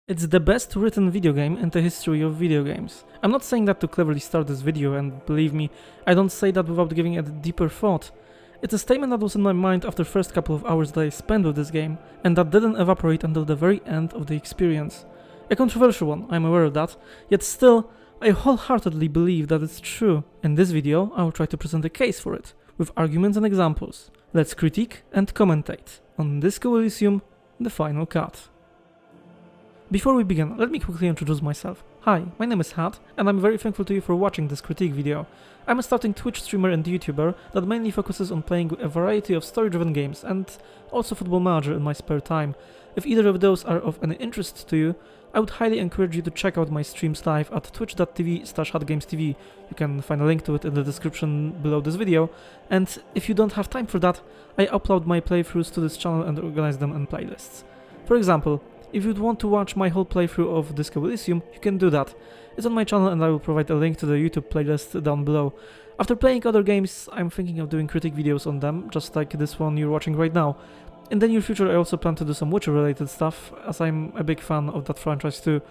It's the best written video game in the history of video games. I'm not saying that to cleverly start this video, and believe me, I don't say that without giving it deeper thought. It's a statement that was in my mind after the first couple of hours that I spent with this game, and that didn't evaporate until the very end of the experience. A controversial one, I'm aware of that, yet still, I wholeheartedly believe that it's true. In this video, I will try to present a case for it, with arguments and examples. Let's critique and commentate on Disco Elysium, the final cut. Before we begin, let me quickly introduce myself. Hi, my name is Had, and I'm very thankful to you for watching this critique video. I'm a starting Twitch streamer and YouTuber that mainly focuses on playing a variety of story-driven games and also Football Manager in my spare time. If either of those are of any interest to you, I would highly encourage you to check out my streams live at twitch.tv/HadGamesTV. You can find a link to it in the description below this video, and if you don't have time for that, I upload my playthroughs to this channel and organize them in playlists. For example, if you'd want to watch my whole playthrough of Disco Elysium, you can do that. It's on my channel and I will provide a link to the YouTube playlist down below. After playing other games, I'm thinking of doing critique videos on them, just like this one you're watching right now. In the near future I also plan to do some Witcher related stuff, as I'm a big fan of that franchise too.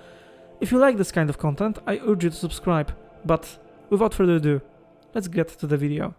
If you like this kind of content, I urge you to subscribe, but without further ado, let's get to the video.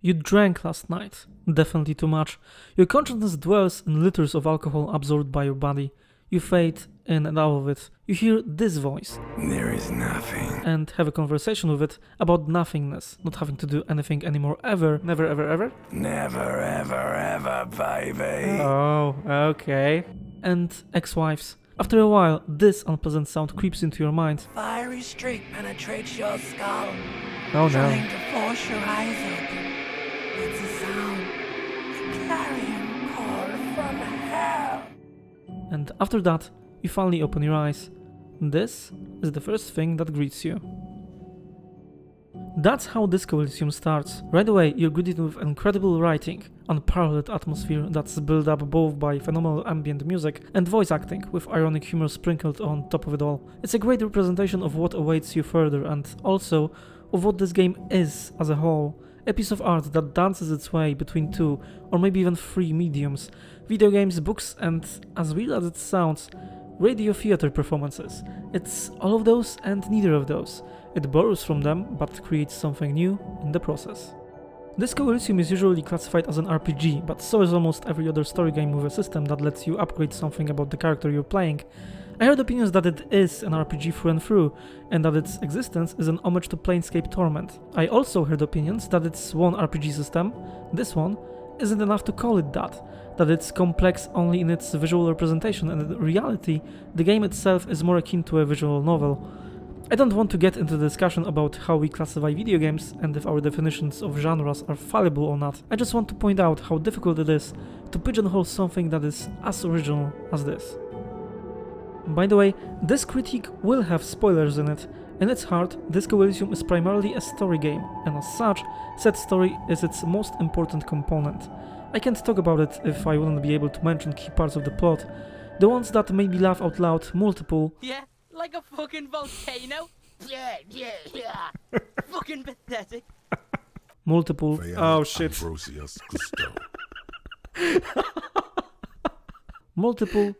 You drank last night, definitely too much. Your consciousness dwells in liters of alcohol absorbed by your body. You fade in and out of it. You hear this voice. There is nothing. And have a conversation with it about nothingness, not having to do anything anymore ever. Never ever ever? Never ever ever, baby. Oh, okay. And ex-wives. After a while, this unpleasant sound creeps into your mind. Fiery streak penetrates your skull, Oh trying no. to force your eyes open. It's a sound, a clarion call from hell. And after that, you finally open your eyes. This is the first thing that greets you. That's how Disco Elysium starts. Right away, you're greeted with incredible writing, unparalleled atmosphere that's built up both by phenomenal ambient music and voice acting, with ironic humor sprinkled on top of it all. It's a great representation of what awaits you further, and also of what this game is as a whole. A piece of art that dances its way between two, or maybe even three mediums: video games, books, and, as weird as it sounds, radio theater performances. It's all of those and neither of those. It borrows from them, but creates something new in the process. Disco Elysium is usually classified as an RPG, but so is almost every other story game with a system that lets you upgrade something about the character you're playing. I heard opinions that it is an RPG through and through, and that its existence is an homage to Planescape Torment. I also heard opinions that it's one RPG system, this one, isn't enough to call it that it's complex only in its visual representation, and in reality, the game itself is more akin to a visual novel. I don't want to get into the discussion about how we classify video games and if our definitions of genres are fallible or not. I just want to point out how difficult it is to pigeonhole something that is as original as this. By the way, this critique will have spoilers in it. In its heart, Disco Elysium is primarily a story game, and as such, said story is its most important component. I can't talk about it if I wouldn't be able to mention key parts of the plot, the ones that made me laugh out loud, multiple. Yeah, like a fucking volcano. Yeah. Fucking pathetic. Multiple. Oh shit. Ambrosius Gusto. Multiple.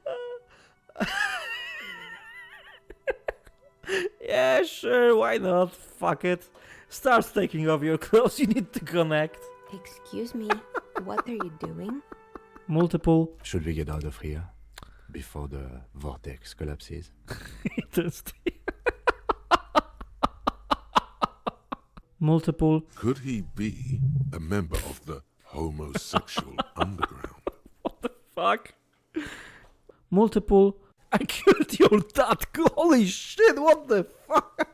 Yeah, sure, why not? Fuck it. Start taking off your clothes, you need to connect. Excuse me, what are you doing? Multiple. Should we get out of here before the vortex collapses? Interesting. Multiple. Could he be a member of the homosexual underground? What the fuck? Multiple. I killed your dad. Holy shit, what the fuck?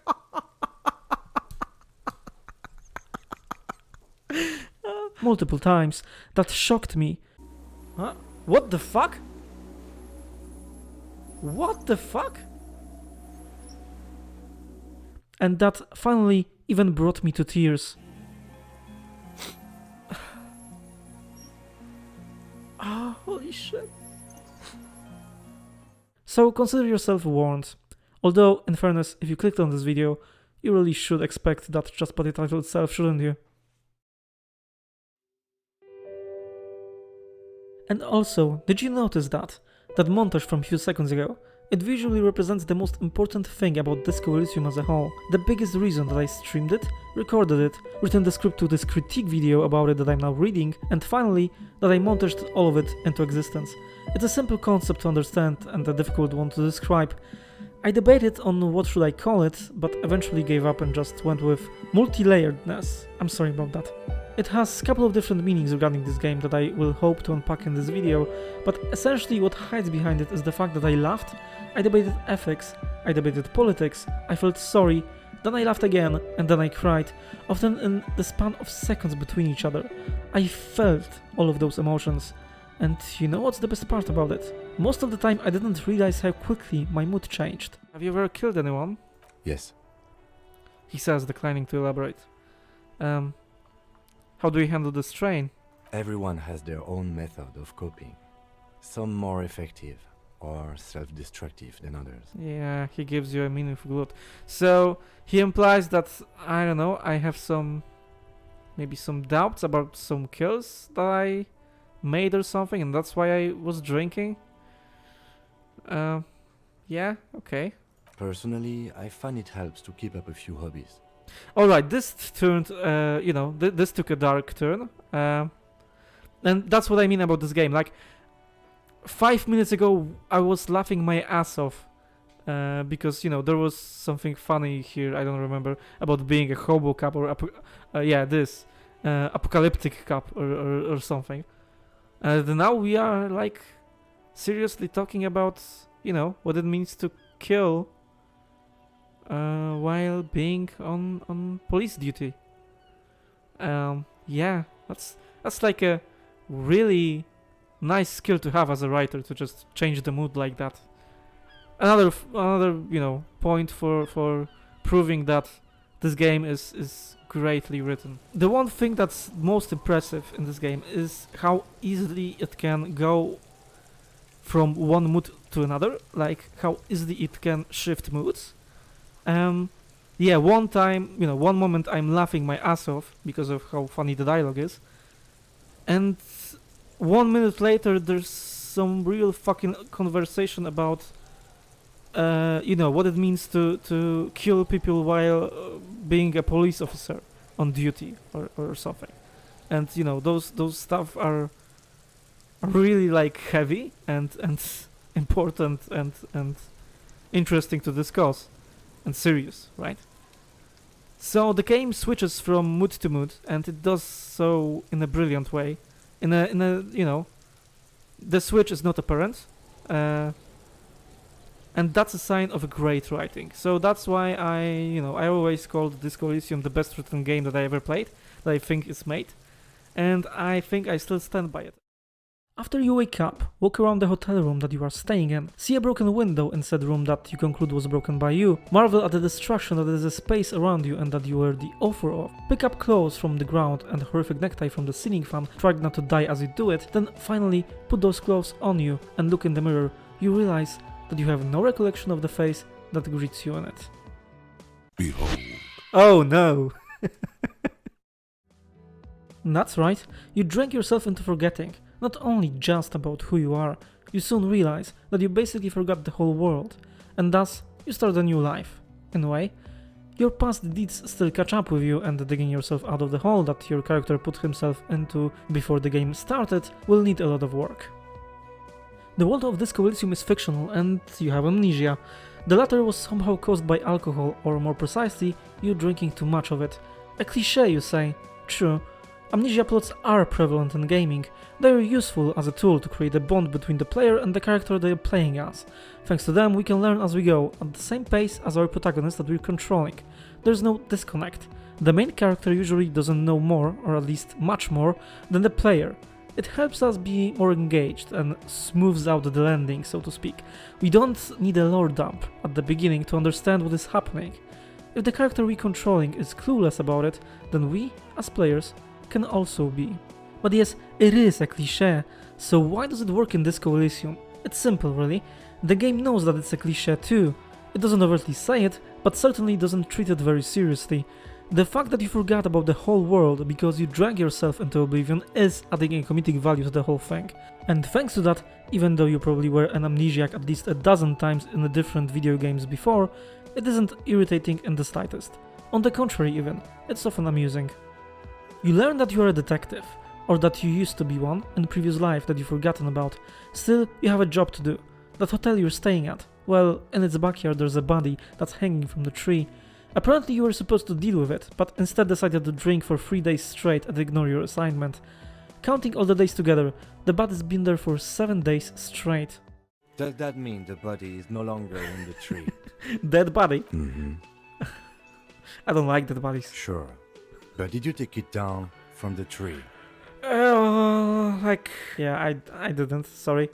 Multiple times. That shocked me. Huh? What the fuck? What the fuck? And that finally even brought me to tears. Ah, holy shit. So consider yourself warned. Although, in fairness, if you clicked on this video, you really should expect that just by the title itself, shouldn't you? And also, did you notice that montage from a few seconds ago? It visually represents the most important thing about Disco Elysium as a whole. The biggest reason that I streamed it, recorded it, written the script to this critique video about it that I'm now reading, and finally, that I montaged all of it into existence. It's a simple concept to understand and a difficult one to describe. I debated on what should I call it, but eventually gave up and just went with multilayeredness. I'm sorry about that. It has a couple of different meanings regarding this game that I will hope to unpack in this video, but essentially what hides behind it is the fact that I laughed, I debated ethics, I debated politics, I felt sorry, then I laughed again, and then I cried, often in the span of seconds between each other. I felt all of those emotions. And you know what's the best part about it? Most of the time I didn't realize how quickly my mood changed. Have you ever killed anyone? Yes. He says, declining to elaborate. How do you handle the strain? Everyone has their own method of coping. Some more effective or self-destructive than others. Yeah, he gives you a meaningful look. So, he implies that, I don't know, I have maybe some doubts about some kills that I made or something, and that's why I was drinking? Yeah, okay. Personally, I find it helps to keep up a few hobbies. Alright, this turned, this took a dark turn. And that's what I mean about this game. Like, 5 minutes ago, I was laughing my ass off. Because, there was something funny here, I don't remember, about being a hobo cop or, apocalyptic cop or something. Now we are, like, seriously talking about, what it means to kill while being on police duty. Yeah, that's like a really nice skill to have as a writer, to just change the mood like that. Another point for proving that this game is greatly written. The one thing that's most impressive in this game is how easily it can go from one mood to another, like how easily it can shift moods. One time, one moment I'm laughing my ass off because of how funny the dialogue is, and 1 minute later there's some real fucking conversation about what it means to kill people while being a police officer on duty or something. And those stuff are really like heavy and important and interesting to discuss and serious, right? So the game switches from mood to mood, and it does so in a brilliant way. In a the switch is not apparent, and that's a sign of a great writing. So that's why I always called Disco Elysium the best written game that I ever played, that I think is made, and I think I still stand by it. After you wake up, walk around the hotel room that you are staying in, see a broken window in said room that you conclude was broken by you, marvel at the destruction that is a space around you and that you were the author of, pick up clothes from the ground and a horrific necktie from the ceiling fan, try not to die as you do it, then finally put those clothes on you and look in the mirror. You realize that you have no recollection of the face that greets you in it. Behold. Oh no! That's right, you drank yourself into forgetting. Not only just about who you are, you soon realize that you basically forgot the whole world, and thus you start a new life. In a way, your past deeds still catch up with you, and digging yourself out of the hole that your character put himself into before the game started will need a lot of work. The world of Disco Elysium is fictional, and you have amnesia. The latter was somehow caused by alcohol, or more precisely, you drinking too much of it. A cliché, you say? True. Amnesia plots are prevalent in gaming. They are useful as a tool to create a bond between the player and the character they are playing as. Thanks to them, we can learn as we go, at the same pace as our protagonist that we're controlling. There's no disconnect. The main character usually doesn't know more, or at least much more, than the player. It helps us be more engaged and smooths out the landing, so to speak. We don't need a lore dump at the beginning to understand what is happening. If the character we're controlling is clueless about it, then we, as players, can also be. But yes, it is a cliché, so why does it work in Disco Elysium? It's simple, really. The game knows that it's a cliché too. It doesn't overtly say it, but certainly doesn't treat it very seriously. The fact that you forgot about the whole world because you drank yourself into oblivion is adding a comedic value to the whole thing. And thanks to that, even though you probably were an amnesiac at least a dozen times in the different video games before, it isn't irritating in the slightest. On the contrary even, it's often amusing. You learn that you are a detective, or that you used to be one in a previous life that you've forgotten about. Still, you have a job to do. That hotel you're staying at, well, in its backyard there's a body that's hanging from the tree. Apparently you were supposed to deal with it, but instead decided to drink for 3 days straight and ignore your assignment. Counting all the days together, the body's been there for 7 days straight. Does that mean the body is no longer in the tree? Dead body? Mm-hmm. I don't like dead bodies. Sure. But did you take it down from the tree? Yeah, I didn't, sorry.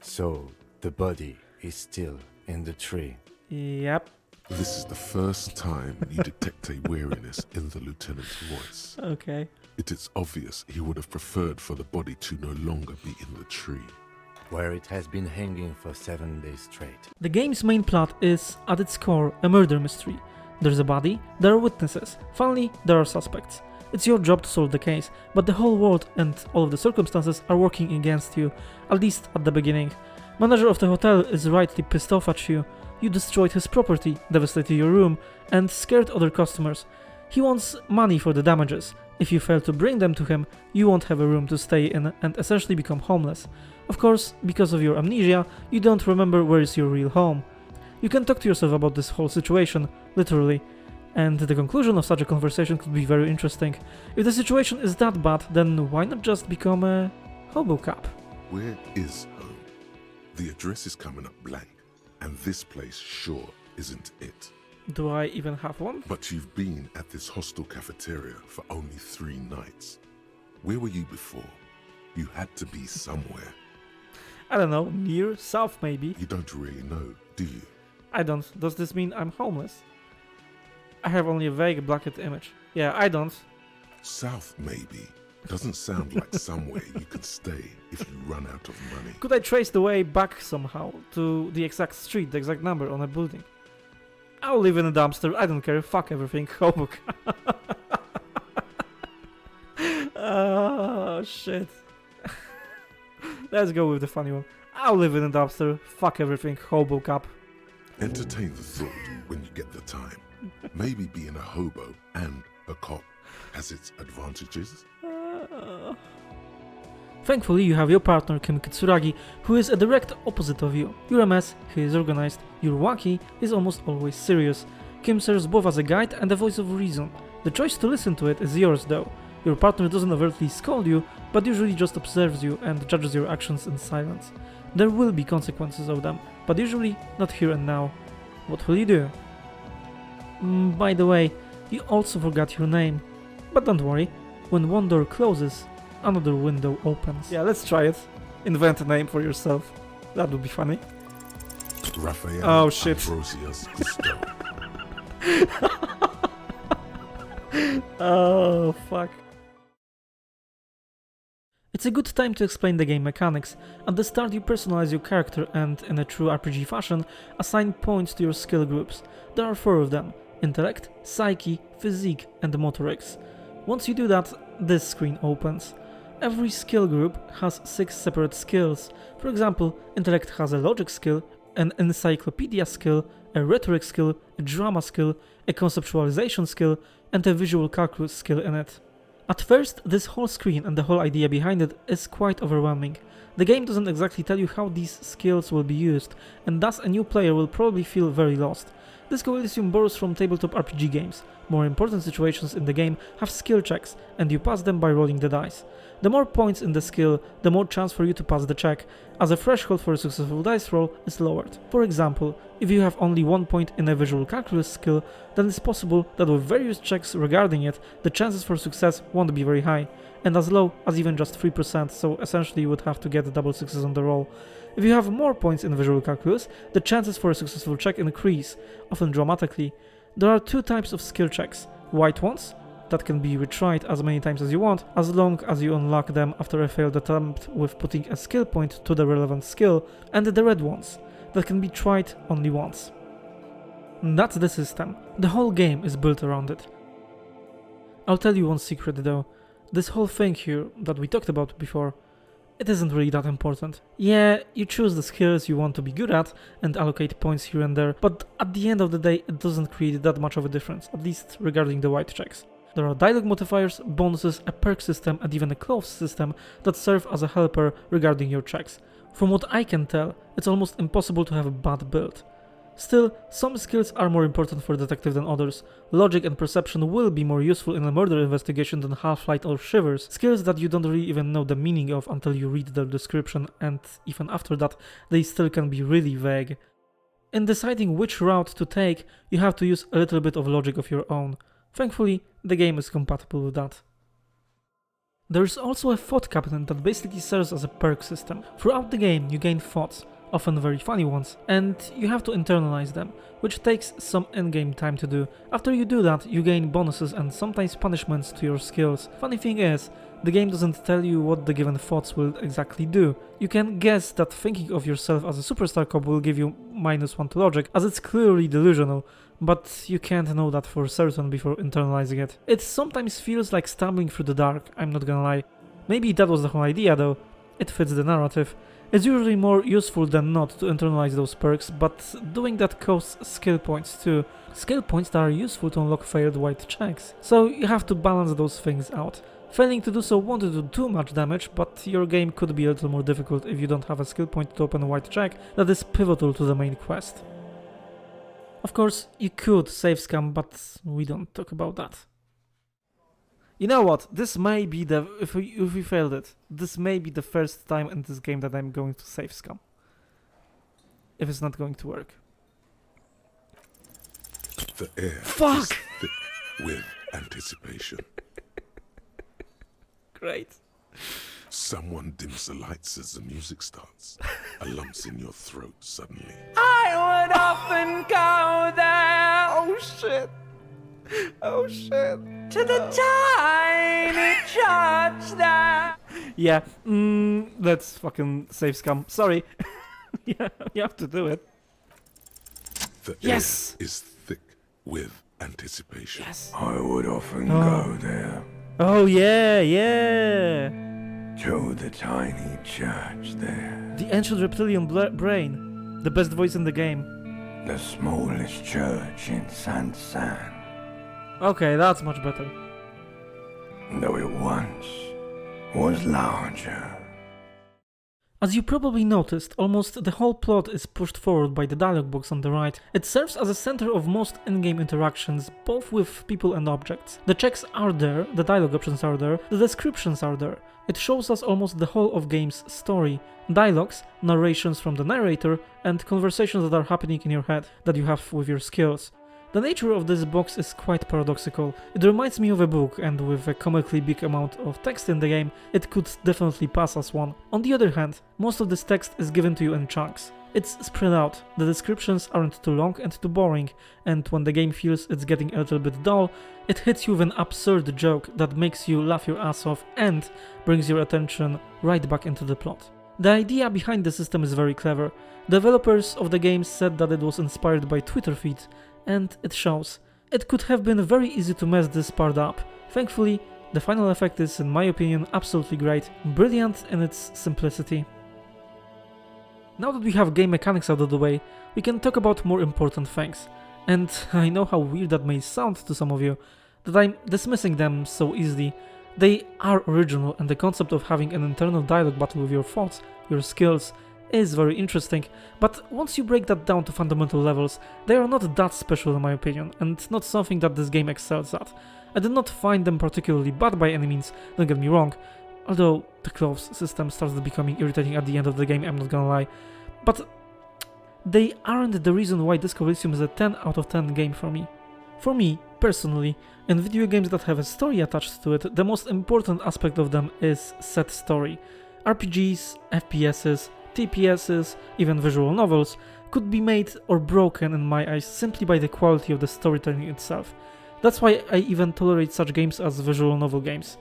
So, the body is still in the tree. Yep. This is the first time you detect a weariness in the lieutenant's voice. Okay. It is obvious he would have preferred for the body to no longer be in the tree. Where it has been hanging for 7 days straight. The game's main plot is, at its core, a murder mystery. There's a body, there are witnesses, finally there are suspects. It's your job to solve the case, but the whole world and all of the circumstances are working against you, at least at the beginning. Manager of the hotel is rightly pissed off at you. You destroyed his property, devastated your room, and scared other customers. He wants money for the damages. If you fail to bring them to him, you won't have a room to stay in and essentially become homeless. Of course, because of your amnesia, you don't remember where is your real home. You can talk to yourself about this whole situation, literally, and the conclusion of such a conversation could be very interesting. If the situation is that bad, then why not just become a hobo cop? Where is home? The address is coming up blank, and this place sure isn't it. Do I even have one? But you've been at this hostel cafeteria for only 3 nights. Where were you before? You had to be somewhere. I don't know, near, south maybe? You don't really know, do you? I don't. Does this mean I'm homeless? I have only a vague blacked image. Yeah, I don't. South, maybe. Doesn't sound like somewhere you can stay if you run out of money. Could I trace the way back somehow to the exact street, the exact number on a building? I'll live in a dumpster, I don't care, fuck everything, hobo. Oh shit. Let's go with the funny one. I'll live in a dumpster, fuck everything, hobo cap. Entertain the thought when you get the time. Maybe being a hobo and a cop has its advantages. Thankfully, you have your partner Kim Kitsuragi, who is a direct opposite of you. You're a mess, he is organized. You're wacky, he's almost always serious. Kim serves both as a guide and a voice of reason. The choice to listen to it is yours though. Your partner doesn't overtly scold you, but usually just observes you and judges your actions in silence. There will be consequences of them, but usually not here and now. What will you do? By the way, you also forgot your name. But don't worry, when one door closes, another window opens. Yeah, let's try it. Invent a name for yourself. That would be funny. Raphael Oh, shit. Ambrosius Cousteau. Oh, fuck. It's a good time to explain the game mechanics. At the start you personalize your character and, in a true RPG fashion, assign points to your skill groups. There are 4 of them: Intellect, Psyche, Physique and Motorics. Once you do that, this screen opens. Every skill group has 6 separate skills. For example, Intellect has a Logic skill, an Encyclopedia skill, a Rhetoric skill, a Drama skill, a Conceptualization skill, and a Visual Calculus skill in it. At first, this whole screen and the whole idea behind it is quite overwhelming. The game doesn't exactly tell you how these skills will be used, and thus a new player will probably feel very lost. Disco Elysium borrows from tabletop RPG games. More important situations in the game have skill checks, and you pass them by rolling the dice. The more points in the skill, the more chance for you to pass the check, as the threshold for a successful dice roll is lowered. For example, if you have only 1 point in a Visual Calculus skill, then it's possible that with various checks regarding it, the chances for success won't be very high, and as low as even just 3%, so essentially you would have to get double success on the roll. If you have more points in Visual Calculus, the chances for a successful check increase, often dramatically. There are 2 types of skill checks: white ones, that can be retried as many times as you want, as long as you unlock them after a failed attempt with putting a skill point to the relevant skill, and the red ones, that can be tried only once. That's the system. The whole game is built around it. I'll tell you one secret though. This whole thing here that we talked about before, it isn't really that important. Yeah, you choose the skills you want to be good at and allocate points here and there, but at the end of the day it doesn't create that much of a difference, at least regarding the white checks. There are dialogue modifiers, bonuses, a perk system and even a clothes system that serve as a helper regarding your checks. From what I can tell, it's almost impossible to have a bad build. Still, some skills are more important for a detective than others. Logic and perception will be more useful in a murder investigation than Half-Light or Shivers, skills that you don't really even know the meaning of until you read their description, and even after that, they still can be really vague. In deciding which route to take, you have to use a little bit of logic of your own. Thankfully, the game is compatible with that. There is also a thought cabinet that basically serves as a perk system. Throughout the game, you gain thoughts, often very funny ones, and you have to internalize them, which takes some in-game time to do. After you do that, you gain bonuses and sometimes punishments to your skills. Funny thing is, the game doesn't tell you what the given thoughts will exactly do. You can guess that thinking of yourself as a superstar cop will give you -1 to logic, as it's clearly delusional, but you can't know that for certain before internalizing it. It sometimes feels like stumbling through the dark, I'm not gonna lie. Maybe that was the whole idea though. It fits the narrative. It's usually more useful than not to internalize those perks, but doing that costs skill points too. Skill points that are useful to unlock failed white checks. So you have to balance those things out. Failing to do so won't do too much damage, but your game could be a little more difficult if you don't have a skill point to open a white check that is pivotal to the main quest. Of course, you could save scam, but we don't talk about that. You know what? This may be the... If we failed it, this may be the first time in this game that I'm going to save scam. If it's not going to work. The air Fuck! is thick with anticipation. Great. Someone dims the lights as the music starts. A lump's in your throat suddenly. I would often go there. Oh shit! Oh shit! To the tiny church there. Yeah, let's fucking save scam. Sorry. Yeah, you have to do it. The Yes! air is thick with anticipation. Yes. I would often Oh. go there Oh yeah, yeah! to the tiny church there. The ancient reptilian brain. The best voice in the game. The smallest church in San. Okay, that's much better. Though it once was larger. As you probably noticed, almost the whole plot is pushed forward by the dialogue box on the right. It serves as a center of most in-game interactions, both with people and objects. The checks are there, the dialogue options are there, the descriptions are there. It shows us almost the whole of game's story. Dialogues, narrations from the narrator, and conversations that are happening in your head that you have with your skills. The nature of this box is quite paradoxical. It reminds me of a book, and with a comically big amount of text in the game, it could definitely pass as one. On the other hand, most of this text is given to you in chunks. It's spread out, the descriptions aren't too long and too boring, and when the game feels it's getting a little bit dull, it hits you with an absurd joke that makes you laugh your ass off and brings your attention right back into the plot. The idea behind the system is very clever. Developers of the game said that it was inspired by Twitter feeds, and it shows. It could have been very easy to mess this part up. Thankfully, the final effect is, in my opinion, absolutely great, brilliant in its simplicity. Now that we have game mechanics out of the way, we can talk about more important things. And I know how weird that may sound to some of you, that I'm dismissing them so easily. They are original, and the concept of having an internal dialogue battle with your thoughts, your skills, is very interesting, but once you break that down to fundamental levels, they are not that special in my opinion, and not something that this game excels at. I did not find them particularly bad by any means, don't get me wrong, although the clothes system starts becoming irritating at the end of the game, I'm not gonna lie, but they aren't the reason why Disco Elysium is a 10 out of 10 game for me. For me, personally, in video games that have a story attached to it, the most important aspect of them is set story. RPGs, FPSs, TPSs, even visual novels, could be made or broken in my eyes simply by the quality of the storytelling itself. That's why I even tolerate such games as visual novel games.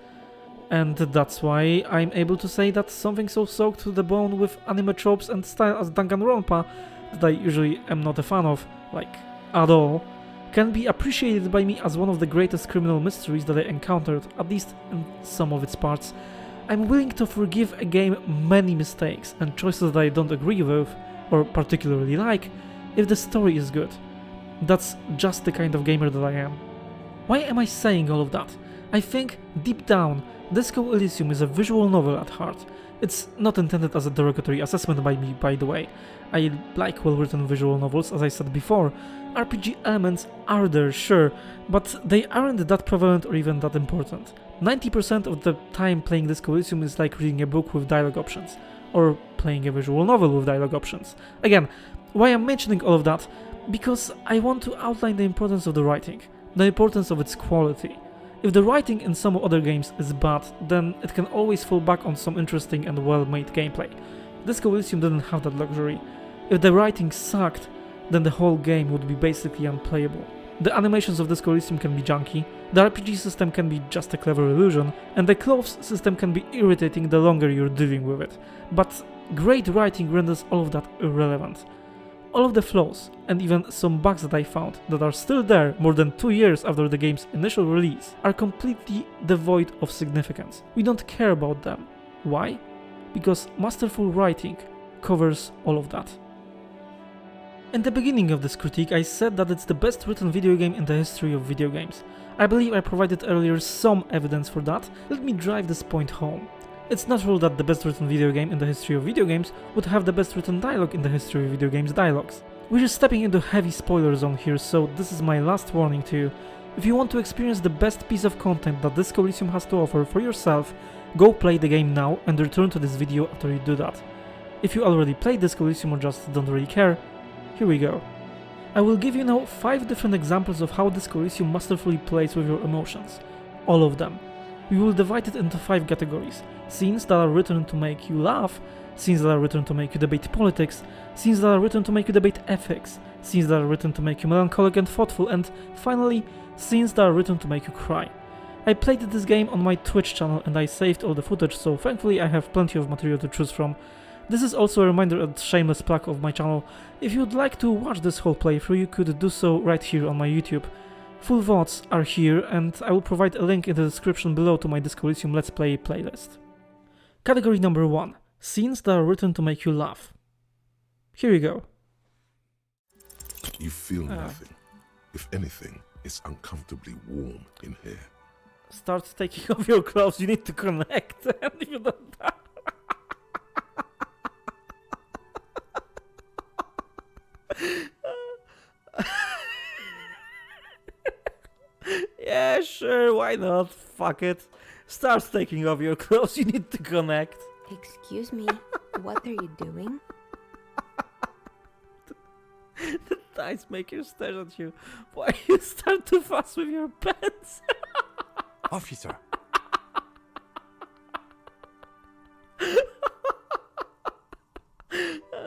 And that's why I'm able to say that something so soaked to the bone with anime tropes and style as Danganronpa, that I usually am not a fan of, like, at all, can be appreciated by me as one of the greatest criminal mysteries that I encountered, at least in some of its parts. I'm willing to forgive a game many mistakes and choices that I don't agree with, or particularly like, if the story is good. That's just the kind of gamer that I am. Why am I saying all of that? I think, deep down, Disco Elysium is a visual novel at heart. It's not intended as a derogatory assessment by me, by the way. I like well-written visual novels, as I said before. RPG elements are there, sure, but they aren't that prevalent or even that important. 90% of the time playing Disco Elysium is like reading a book with dialogue options, or playing a visual novel with dialogue options. Again, why I'm mentioning all of that? Because I want to outline the importance of the writing, the importance of its quality. If the writing in some other games is bad, then it can always fall back on some interesting and well-made gameplay. Disco Elysium didn't have that luxury. If the writing sucked, then the whole game would be basically unplayable. The animations of Disco Elysium can be junky, the RPG system can be just a clever illusion, and the clothes system can be irritating the longer you're dealing with it. But great writing renders all of that irrelevant. All of the flaws, and even some bugs that I found that are still there more than 2 years after the game's initial release, are completely devoid of significance. We don't care about them. Why? Because masterful writing covers all of that. In the beginning of this critique, I said that it's the best written video game in the history of video games. I believe I provided earlier some evidence for that. Let me drive this point home. It's natural that the best written video game in the history of video games would have the best written dialogue in the history of video games dialogues. We're just stepping into heavy spoiler zone here, so this is my last warning to you. If you want to experience the best piece of content that Disco Elysium has to offer for yourself, go play the game now and return to this video after you do that. If you already played Disco Elysium or just don't really care, here we go. I will give you now 5 different examples of how Disco Elysium masterfully plays with your emotions. All of them. We will divide it into 5 categories. Scenes that are written to make you laugh, scenes that are written to make you debate politics, scenes that are written to make you debate ethics, scenes that are written to make you melancholic and thoughtful, and finally, scenes that are written to make you cry. I played this game on my Twitch channel and I saved all the footage, so thankfully I have plenty of material to choose from. This is also a reminder and shameless plug of my channel. If you'd like to watch this whole playthrough, you could do so right here on my YouTube. Full VODs are here, and I will provide a link in the description below to my Disco Elysium Let's Play playlist. Category number 1. Scenes that are written to make you laugh. Here you go. You feel nothing. If anything, it's uncomfortably warm in here. Start taking off your clothes, you need to connect, and if you don't... Yeah, sure, why not? Fuck it. Start taking off your clothes, you need to connect. Excuse me, what are you doing? The dice maker stares at you. Why you start to fuss with your pants? Officer!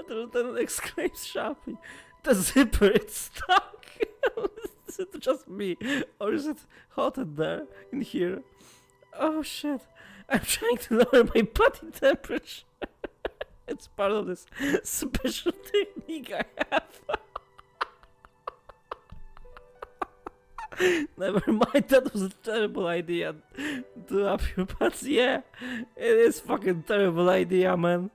The lieutenant exclaims sharply. The zipper, it's stuck! Is it just me? Or is it hot in there, in here? Oh shit, I'm trying to lower my body temperature. It's part of this special technique I have. Never mind, that was a terrible idea. Do up your pants, yeah. It is fucking terrible idea, man.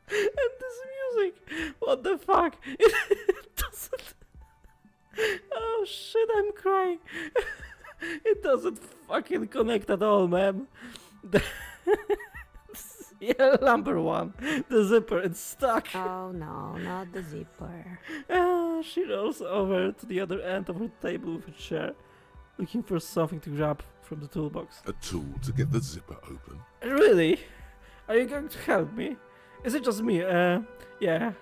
And this music, what the fuck? It doesn't... Oh shit, I'm crying. It doesn't fucking connect at all, man. Yeah, number 1. The zipper, it's stuck. Oh no, not the zipper. She rolls over to the other end of her table with a chair, looking for something to grab from the toolbox. A tool to get the zipper open. Really? Are you going to help me? Is it just me? Yeah.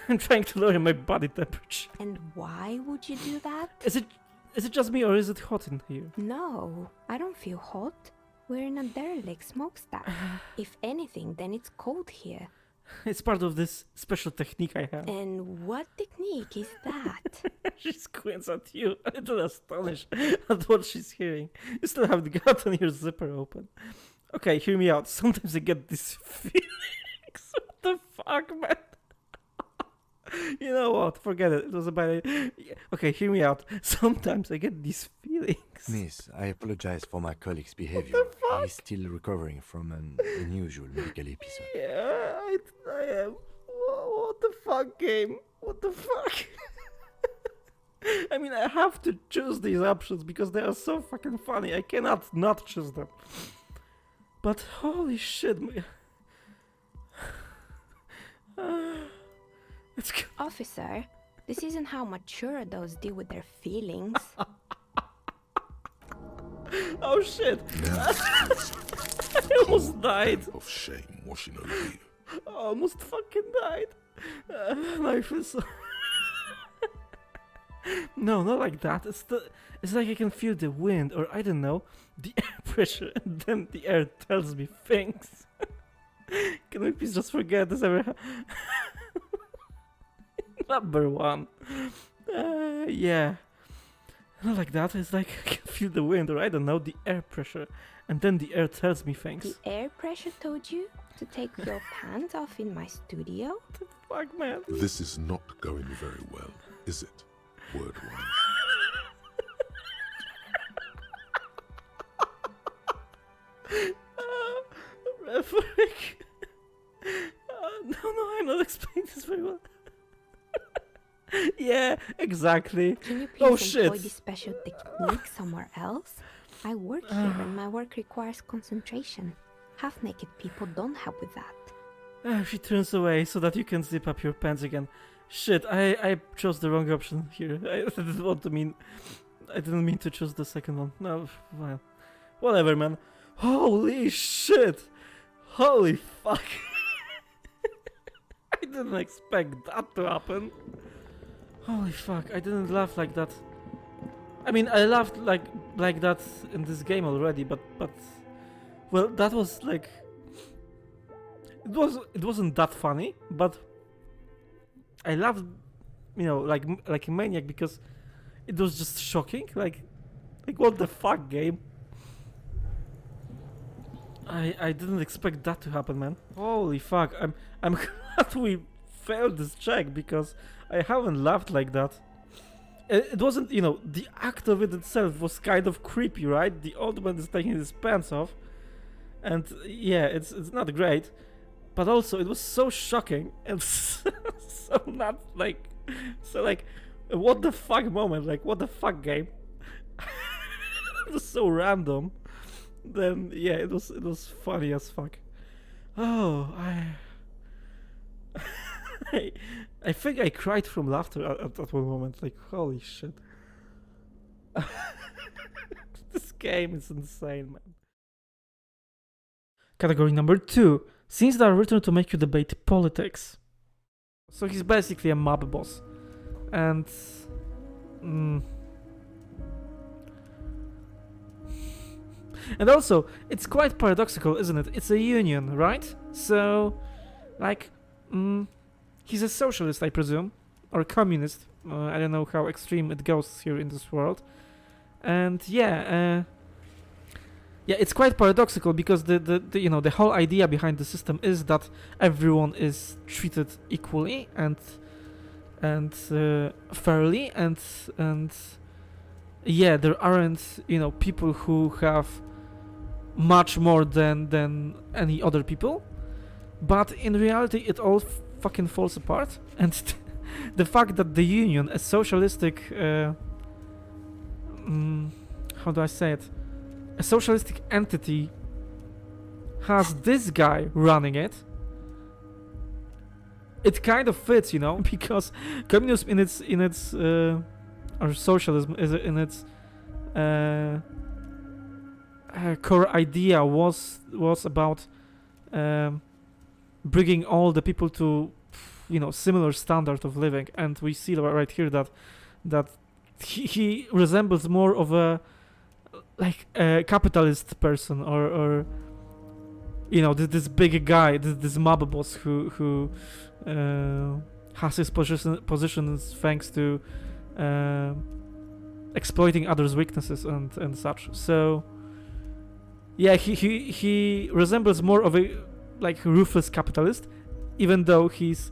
I'm trying to lower my body temperature. And why would you do that? Is it just me or is it hot in here? No, I don't feel hot. We're in a derelict smokestack. If anything, then it's cold here. It's part of this special technique I have. And what technique is that? She squints at you, a little astonished at what she's hearing. You still haven't gotten your zipper open. Okay, hear me out. Sometimes I get these feelings. What the fuck, man? You know what? Forget it. It was a bad idea. Okay, hear me out. Sometimes I get these feelings. Miss, I apologize for my colleague's behavior. fuck? He's still recovering from an unusual medical episode. Yeah, I am. What the fuck, game? What the fuck? I mean, I have to choose these options because they are so fucking funny. I cannot not choose them. But holy shit, it's Officer, this isn't how mature adults deal with their feelings. oh shit! Now I almost died. of shame washing over you. I almost fucking died. I feel so. No, not like that. It's like I can feel the wind, or I don't know, the air pressure, and then the air tells me things. Can we please just forget this ever? Number one. Yeah. Not like that. It's like I can feel the wind, or I don't know, the air pressure, and then the air tells me things. The air pressure told you to take your pants off in my studio? Fuck, man. This is not going very well, is it? Word-wise. Rhetoric. No, I'm not explaining this very well. Yeah, exactly. Can you please Oh, employ shit. this special technique somewhere else? I work here and my work requires concentration. Half-naked people don't help with that. She turns away so that you can zip up your pants again. Shit, I chose the wrong option here. I didn't mean to choose the second one. No, well, whatever, man. Holy shit! Holy fuck! I didn't expect that to happen. Holy fuck! I didn't laugh like that. I mean, I laughed like that in this game already, but well, that was like it wasn't that funny, but I laughed, you know, like a maniac because it was just shocking. Like what the fuck, game? I didn't expect that to happen, man. Holy fuck! I'm glad we failed this check because I haven't laughed like that. It wasn't, you know, the act of it itself was kind of creepy, right? The old man is taking his pants off, and yeah, it's not great, but also it was so shocking and so not like, so like, what the fuck moment, like what the fuck game? It was so random. Then yeah, it was funny as fuck. Oh, I think I cried from laughter at that one moment. Like, holy shit. This game is insane, man. Category number 2. Scenes that are written to make you debate politics. So he's basically a mob boss. And... And also, it's quite paradoxical, isn't it? It's a union, right? So, like, he's a socialist, I presume, or a communist. I don't know how extreme it goes here in this world. And yeah, it's quite paradoxical because the you know, the whole idea behind the system is that everyone is treated equally and fairly, and yeah, there aren't, you know, people who have much more than any other people, but in reality it all fucking falls apart. And the fact that the union, a socialistic how do I say it, a socialistic entity, has this guy running it, it kind of fits, you know, because communism in its or socialism is in its core idea was about bringing all the people to, you know, similar standard of living. And we see right here that he resembles more of a like a capitalist person, or you know, this big guy, this mob boss who has his positions thanks to exploiting others' weaknesses and such. So yeah, he resembles more of a like ruthless capitalist, even though he's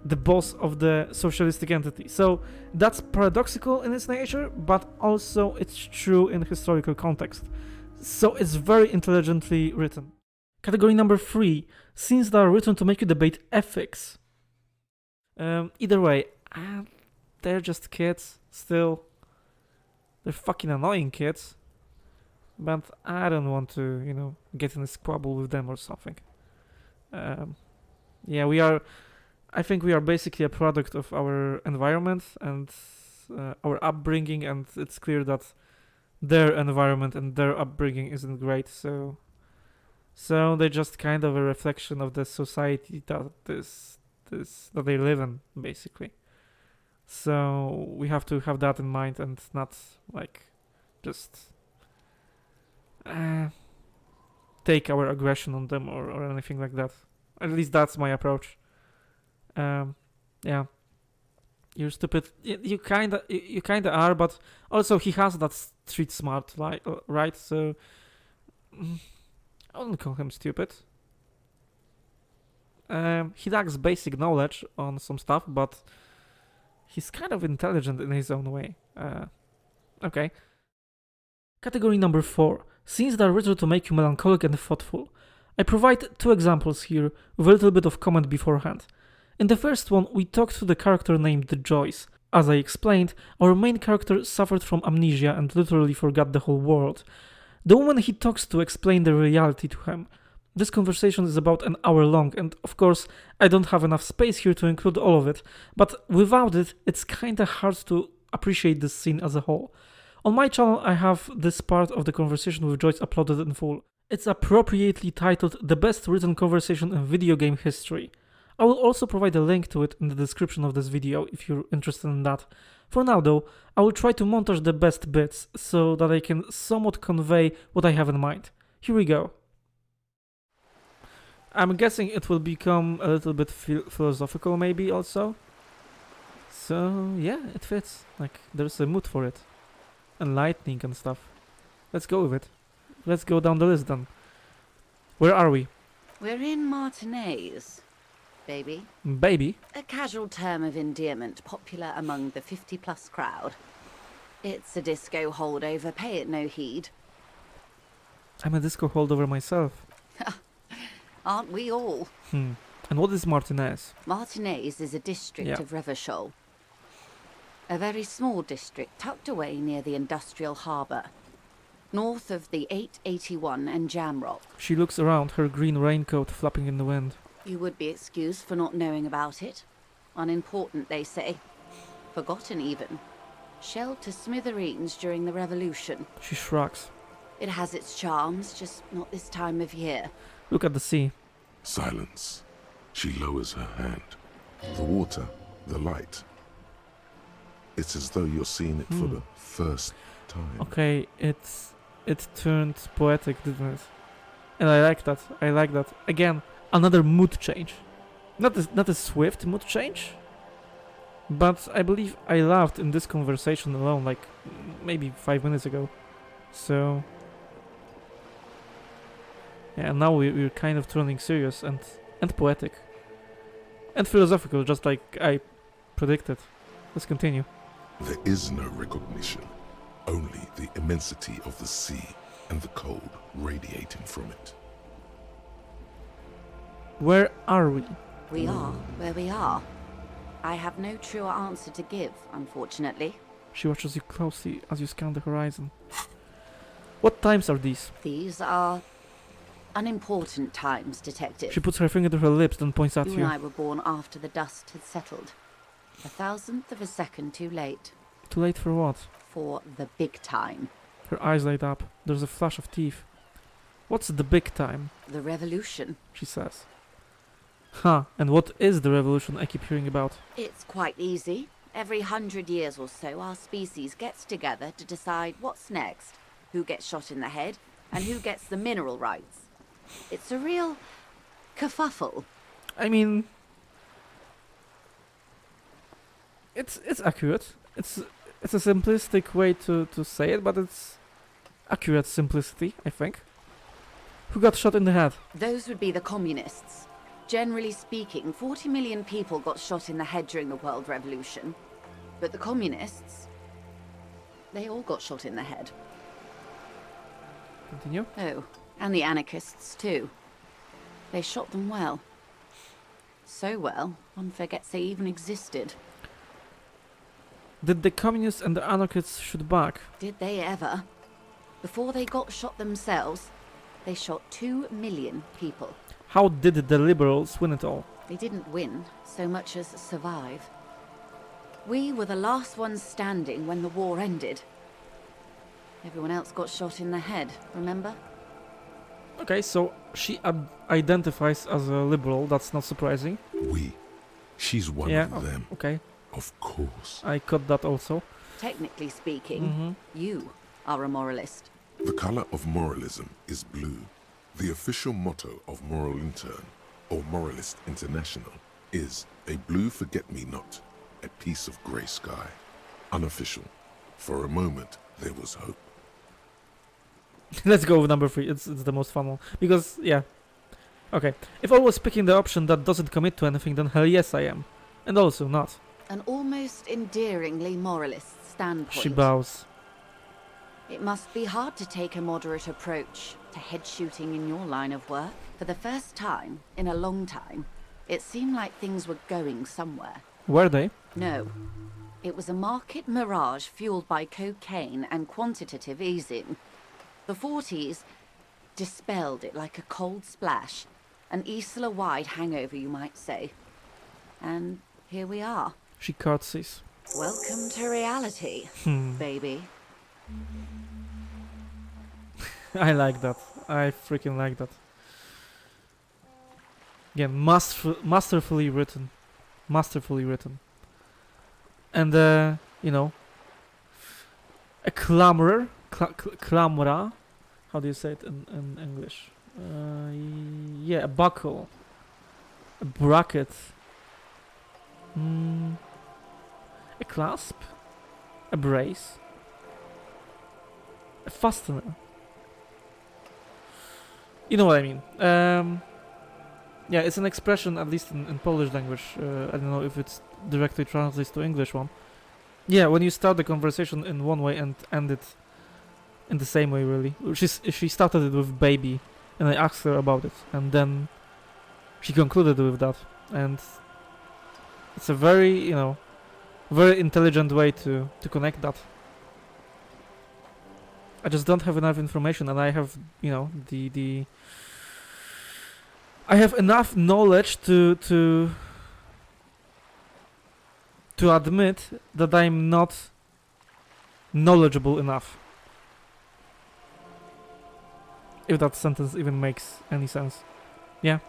the boss of the socialistic entity. So that's paradoxical in its nature, but also it's true in historical context. So it's very intelligently written. Category number 3, scenes that are written to make you debate ethics. Either way, they're just kids still. They're fucking annoying kids. But I don't want to, get in a squabble with them or something. I think we are basically a product of our environment and our upbringing, and it's clear that their environment and their upbringing isn't great, so they're just kind of a reflection of the society that that they live in, basically. So we have to have that in mind and not just take our aggression on them or anything like that. At least that's my approach. Yeah, you're stupid. You kinda are, but also he has that street smart, right? So I wouldn't call him stupid. He lacks basic knowledge on some stuff, but he's kind of intelligent in his own way. Okay. Category number 4. Scenes that are written to make you melancholic and thoughtful. I provide 2 examples here with a little bit of comment beforehand. In the first one, we talked to the character named Joyce. As I explained, our main character suffered from amnesia and literally forgot the whole world. The woman he talks to explained the reality to him. This conversation is about an hour long, and of course, I don't have enough space here to include all of it, but without it, it's kinda hard to appreciate this scene as a whole. On my channel, I have this part of the conversation with Joyce uploaded in full. It's appropriately titled The Best Written Conversation in Video Game History. I will also provide a link to it in the description of this video if you're interested in that. For now though, I will try to montage the best bits so that I can somewhat convey what I have in mind. Here we go. I'm guessing it will become a little bit philosophical maybe also. So yeah, it fits. There's a mood for it. Enlightening and stuff. Let's go with it. Let's go down the list then. Where are we? We're in Martinez, baby. Baby? A casual term of endearment popular among the 50-plus crowd. It's a disco holdover, pay it no heed. I'm a disco holdover myself. Aren't we all? And what is Martinez? Martinez is a district of Revachol. A very small district tucked away near the industrial harbour. North of the 881 and Jamrock. She looks around, her green raincoat flapping in the wind. You would be excused for not knowing about it. Unimportant, they say. Forgotten, even. Shelled to smithereens during the Revolution. She shrugs. It has its charms, just not this time of year. Look at the sea. Silence. She lowers her hand. The water, the light. It's as though you're seeing it for the first time. Okay, it turned poetic, didn't it? And I like that. Again, another mood change. Not a swift mood change, but I believe I laughed in this conversation alone, maybe 5 minutes ago. So yeah, now we're kind of turning serious and poetic. And philosophical, just like I predicted. Let's continue. There is no recognition, only the immensity of the sea and the cold radiating from it. Where are we? We are where we are. I have no truer answer to give, unfortunately. She watches you closely as you scan the horizon. What times are these? These are unimportant times, Detective. She puts her finger to her lips and points at You you. and I were born after the dust had settled. 1,000th of a second too late. Too late for what? For the big time. Her eyes light up. There's a flash of teeth. What's the big time? The revolution. She says. Huh, and what is the revolution I keep hearing about? It's quite easy. Every 100 years or so, our species gets together to decide what's next, who gets shot in the head, and who gets the mineral rights. It's a real kerfuffle. I mean, it's accurate. It's a simplistic way to say it, but it's accurate simplicity, I think. Who got shot in the head? Those would be the communists. Generally speaking, 40 million people got shot in the head during the World Revolution. But the communists, they all got shot in the head. Continue. Oh, and the anarchists too. They shot them well. So well, one forgets they even existed. Did the communists and the anarchists shoot back? Did they ever? Before they got shot themselves, they shot 2 million people. How did the liberals win it all? They didn't win so much as survive. We were the last ones standing when the war ended. Everyone else got shot in the head, remember? Okay, so she identifies as a liberal, that's not surprising. We. She's one Yeah, of them. okay. Of course. I caught that also. Technically speaking, Mhm. you are a moralist. The color of moralism is blue. The official motto of Moral Intern, or Moralist International, is a blue forget-me-not, a piece of grey sky. Unofficial. For a moment, there was hope. Let's go with number 3, it's the most fun one. Because, yeah. Okay, if I was picking the option that doesn't commit to anything, then hell yes I am. And also not. An almost endearingly moralist standpoint. She bows. It must be hard to take a moderate approach to head shooting in your line of work. For the first time in a long time, it seemed like things were going somewhere. Were they? No. It was a market mirage fueled by cocaine and quantitative easing. The 40s dispelled it like a cold splash. An Isla-wide hangover, you might say. And here we are. She curtsies. Welcome to reality, baby. I like that. I freaking like that. Again, masterfully written. Masterfully written. And, you know, a clamorer. Clamora. How do you say it in English? Yeah, a buckle. A bracket. A clasp. A brace. A fastener. You know what I mean. Yeah, it's an expression, at least in Polish language. I don't know if it's directly translates to English one. Yeah, when you start the conversation in one way and end it in the same way, really. She started it with baby, and I asked her about it, and then she concluded with that. And it's a very, you know, very intelligent way to connect that. I just don't have enough information, and I have, you know, I have enough knowledge to admit that I'm not knowledgeable enough. If that sentence even makes any sense. Yeah.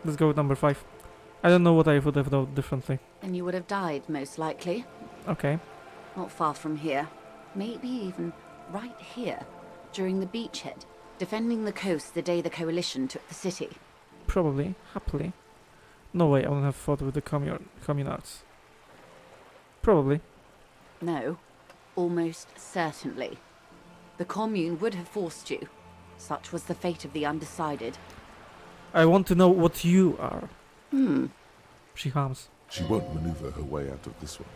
Let's go with number 5. I don't know what I would have done differently. And you would have died, most likely. Okay. Not far from here. Maybe even right here, during the beachhead, defending the coast the day the coalition took the city. Probably. Happily. No way I wouldn't have fought with the communards. Probably. No. Almost certainly. The commune would have forced you. Such was the fate of the undecided. I want to know what you are. She hums. She won't maneuver her way out of this one.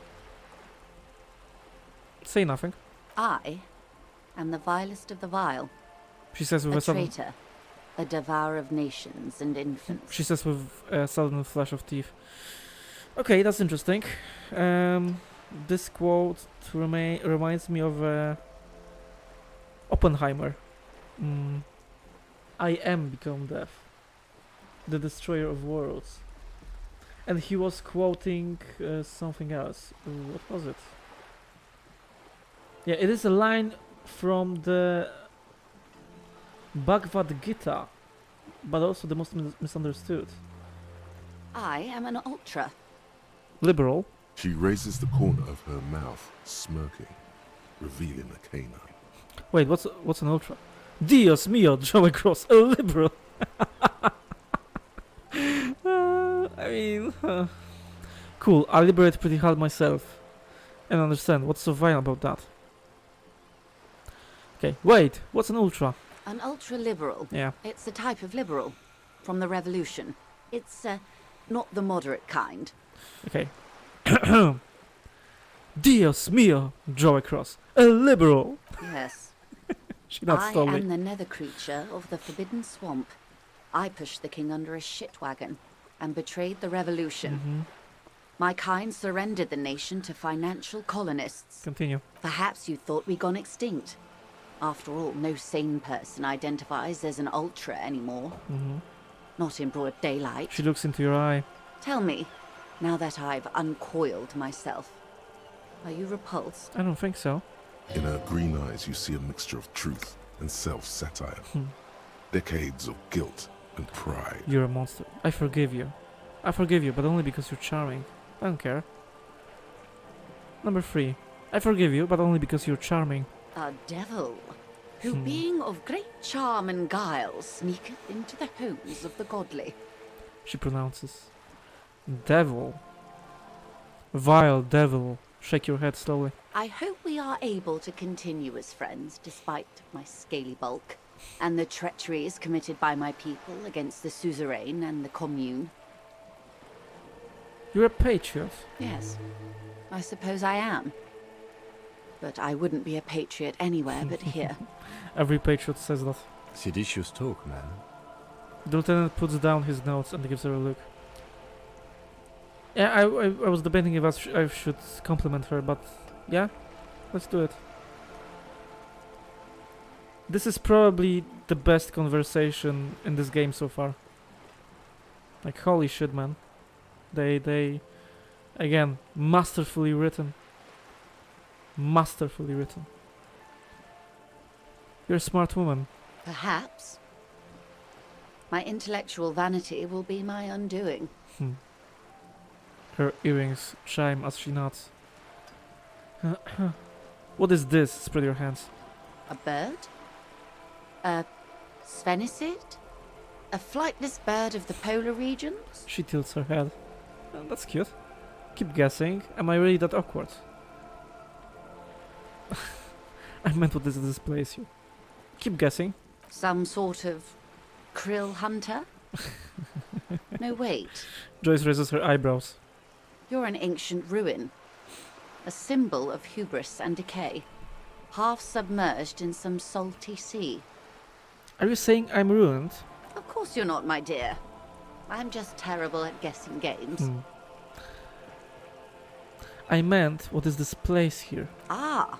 Say nothing. I am the vilest of the vile. She says with A a sudden... traitor. A devourer of nations and infants. She says with a sudden flash of teeth. Okay, that's interesting. This quote reminds me of Oppenheimer. I am become death, the destroyer of worlds. And he was quoting something else. What was it? Yeah, it is a line from the Bhagavad Gita, but also the most misunderstood. I am an ultra. Liberal. She raises the corner of her mouth, smirking, revealing a canine. Wait, what's an ultra? Dios mio, Joey Cross, a liberal. I mean, cool. I liberate pretty hard myself, and understand what's so violent about that. Okay, wait, what's an ultra? An ultra-liberal. Yeah. It's a type of liberal. From the revolution. It's, not the moderate kind. Okay. Dios mio, draw across. A liberal! Yes. She not I stole me. am the nether creature of the Forbidden Swamp. I pushed the king under a shit wagon and betrayed the revolution. My kind surrendered the nation to financial colonists. Continue. Perhaps you thought we'd gone extinct. After all, no sane person identifies as an ultra anymore. Not in broad daylight. She looks into your eye. Tell me, now that I've uncoiled myself, are you repulsed? I don't think so. In her green eyes, you see a mixture of truth and self-satire. Decades of guilt and pride. You're a monster. I forgive you. I forgive you, but only because you're charming. I don't care. Number 3. I forgive you, but only because you're charming. A devil, who being of great charm and guile, sneaketh into the homes of the godly. She pronounces. Devil. Vile devil. Shake your head slowly. I hope we are able to continue as friends despite my scaly bulk and the treacheries committed by my people against the suzerain and the commune. You're a patriot. Yes, I suppose I am. But I wouldn't be a patriot anywhere but here. Every patriot says that. Seditious talk, man. The lieutenant puts down his notes and gives her a look. Yeah, I was debating if I should compliment her, but yeah, let's do it. This is probably the best conversation in this game so far. Like, holy shit, man. They again, masterfully written. Masterfully written. You're a smart woman. Perhaps. My intellectual vanity will be my undoing. Her earrings chime as she nods. What is this? Spread your hands. A bird? A sphenicid? A flightless bird of the polar regions? She tilts her head. That's cute. Keep guessing. Am I really that awkward? I meant what does this place you. Keep guessing. Some sort of krill hunter? No, wait. Joyce raises her eyebrows. You're an ancient ruin. A symbol of hubris and decay. Half submerged in some salty sea. Are you saying I'm ruined? Of course you're not, my dear. I'm just terrible at guessing games. I meant, what is this place here? Ah.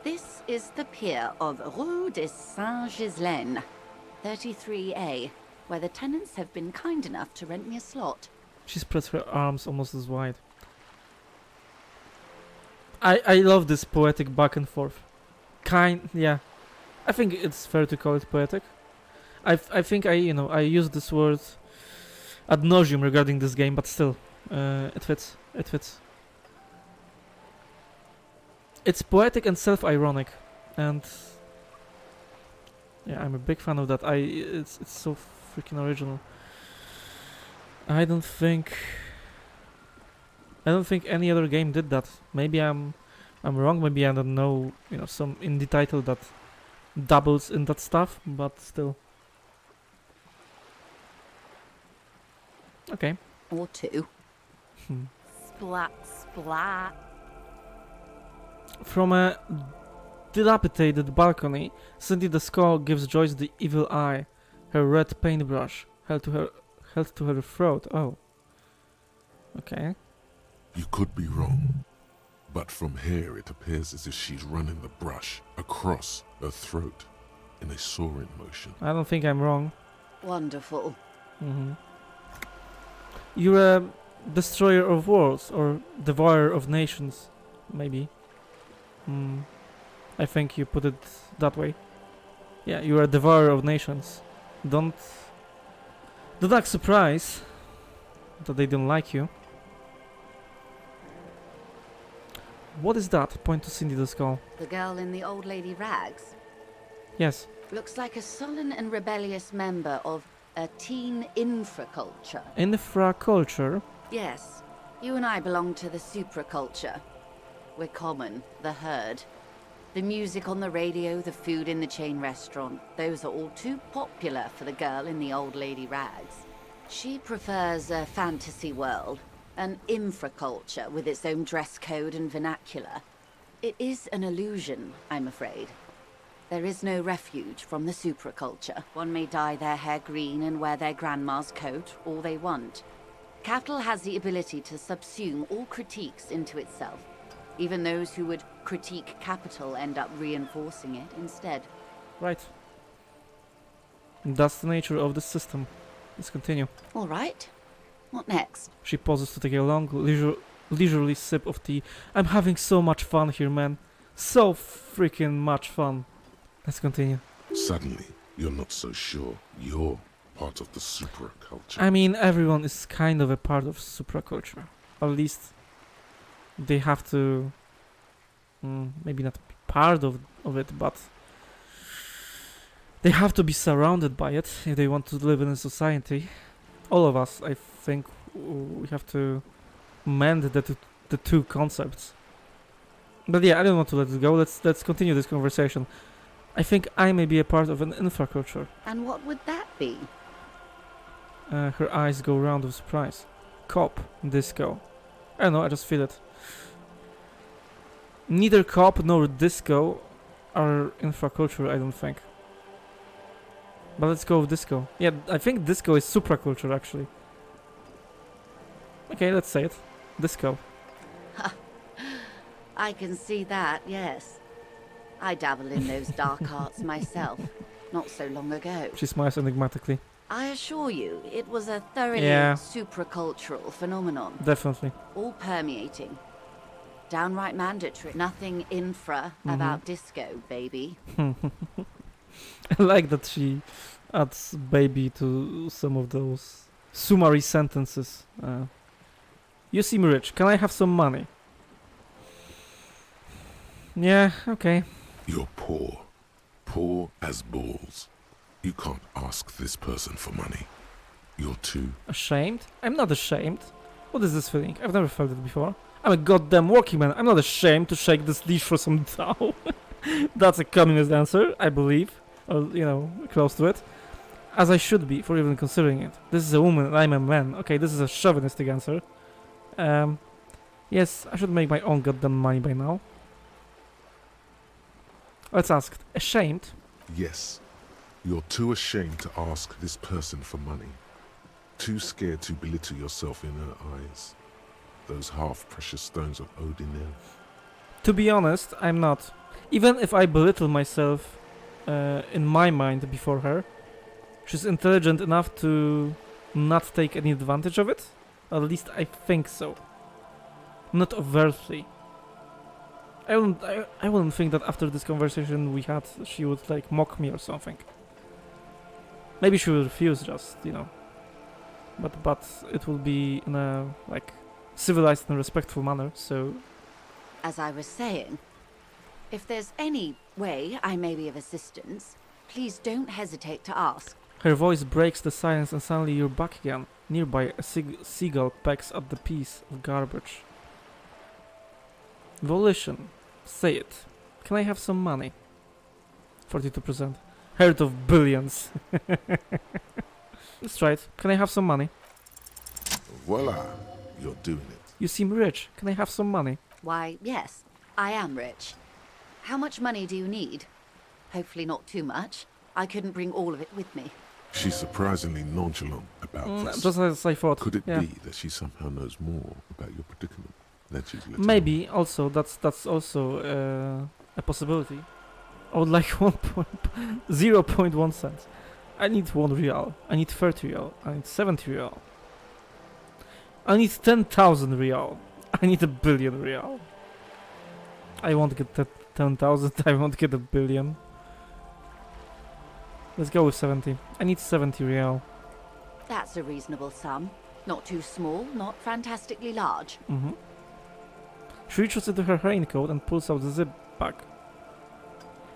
This is the pier of Rue de Saint-Ghislaine, 33A, where the tenants have been kind enough to rent me a slot. She spreads her arms almost as wide. I love this poetic back and forth. Yeah. I think it's fair to call it poetic. I think I use this word ad nauseum regarding this game, but still, it fits. It fits. It's poetic and self-ironic, and yeah, I'm a big fan of that. It's so freaking original. I don't think any other game did that. Maybe I'm wrong. Maybe I don't know. Some indie title that dabbles in that stuff, but still. Okay. Or two. Splat, splat. From a dilapidated balcony, Cindy the Skull gives Joyce the evil eye, her red paintbrush held to her throat. Oh. Okay. You could be wrong, but from here it appears as if she's running the brush across her throat in a soaring motion. I don't think I'm wrong. Wonderful. You're a destroyer of worlds, or devourer of nations, maybe. I think you put it that way. Yeah, you're a devourer of nations. Don't act surprised that they don't like you. What is that? Point to Cindy the Skull. The girl in the old lady rags. Yes. Looks like a sullen and rebellious member of a teen infraculture. Infraculture? Yes. You and I belong to the supraculture. We're common, the herd. The music on the radio, the food in the chain restaurant, those are all too popular for the girl in the old lady rags. She prefers a fantasy world, an infraculture with its own dress code and vernacular. It is an illusion, I'm afraid. There is no refuge from the supraculture. One may dye their hair green and wear their grandma's coat all they want. Capital has the ability to subsume all critiques into itself. Even those who would critique capital end up reinforcing it instead. Right. That's the nature of the system. Let's continue. All right. What next? She pauses to take a long, leisurely sip of tea. I'm having so much fun here, man. So freaking much fun. Let's continue. Suddenly, you're not so sure you're part of the supraculture. I mean, everyone is kind of a part of supraculture. At least they have to... maybe not be part of it, but... they have to be surrounded by it if they want to live in a society. All of us, I think, we have to mend the two concepts. But yeah, I don't want to let it go. Let's continue this conversation. I think I may be a part of an infraculture. And what would that be? Her eyes go round with surprise. Cop, disco. I don't know, I just feel it. Neither cop nor disco are infraculture, I don't think. But let's go with disco. Yeah, I think disco is supraculture, actually. Okay, let's say it. Disco. I can see that, yes. I dabbled in those dark arts myself, not so long ago. She smiles enigmatically. I assure you, it was a thoroughly supracultural phenomenon. Definitely. All permeating. Downright mandatory. Nothing infra about disco, baby. I like that she adds baby to some of those summary sentences. You seem rich. Can I have some money? Yeah, okay. You're poor. Poor as balls. You can't ask this person for money. You're too... Ashamed? I'm not ashamed. What is this feeling? I've never felt it before. I'm a goddamn working man. I'm not ashamed to shake this leash for some dough. That's a communist answer, I believe. Or, you know, close to it. As I should be, for even considering it. This is a woman and I'm a man. Okay, this is a chauvinistic answer. Yes, I should make my own goddamn money by now. Let's ask. Ashamed? Yes. You're too ashamed to ask this person for money. Too scared to belittle yourself in her eyes. Those half-precious stones of Odinel. To be honest, I'm not. Even if I belittle myself in my mind before her, she's intelligent enough to not take any advantage of it. At least I think so. Not overtly. I wouldn't think that after this conversation we had, she would like mock me or something. Maybe she will refuse, just, you know. But it will be in a like civilized and respectful manner. So, as I was saying, if there's any way I may be of assistance, please don't hesitate to ask. Her voice breaks the silence, and suddenly you're back again. Nearby, a seagull pecks at the piece of garbage. Volition. Say it. Can I have some money? 42%. Heard of billions. Let's try it. Can I have some money? Voila, you're doing it. You seem rich. Can I have some money? Why, yes, I am rich. How much money do you need? Hopefully not too much. I couldn't bring all of it with me. She's surprisingly nonchalant about this. Just as I thought. Could it be that she somehow knows more about your predicament? That she's letting Maybe. Also, that's also a possibility. I would like 0.1 cents. I need 1 real. I need 30 real. I need 70 real. I need 10,000 real. I need 1 billion real. I won't get that 10,000. I won't get 1 billion. Let's go with 70. I need 70 real. That's a reasonable sum. Not too small, not fantastically large. She reaches into her raincoat and pulls out the zip bag.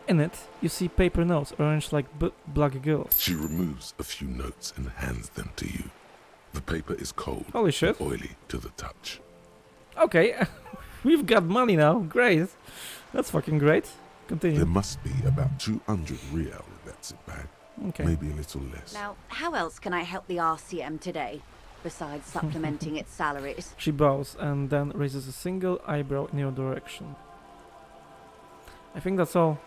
In it, you see paper notes arranged like black girls. She removes a few notes and hands them to you. The paper is cold, Holy shit. and oily to the touch. Okay, we've got money now. Great. That's fucking great. Continue. There must be about 200 real in that zip bag. Okay. maybe a little less. Now, how else can I help the RCM today, besides supplementing its salaries? She bows and then raises a single eyebrow in your direction. I think that's all.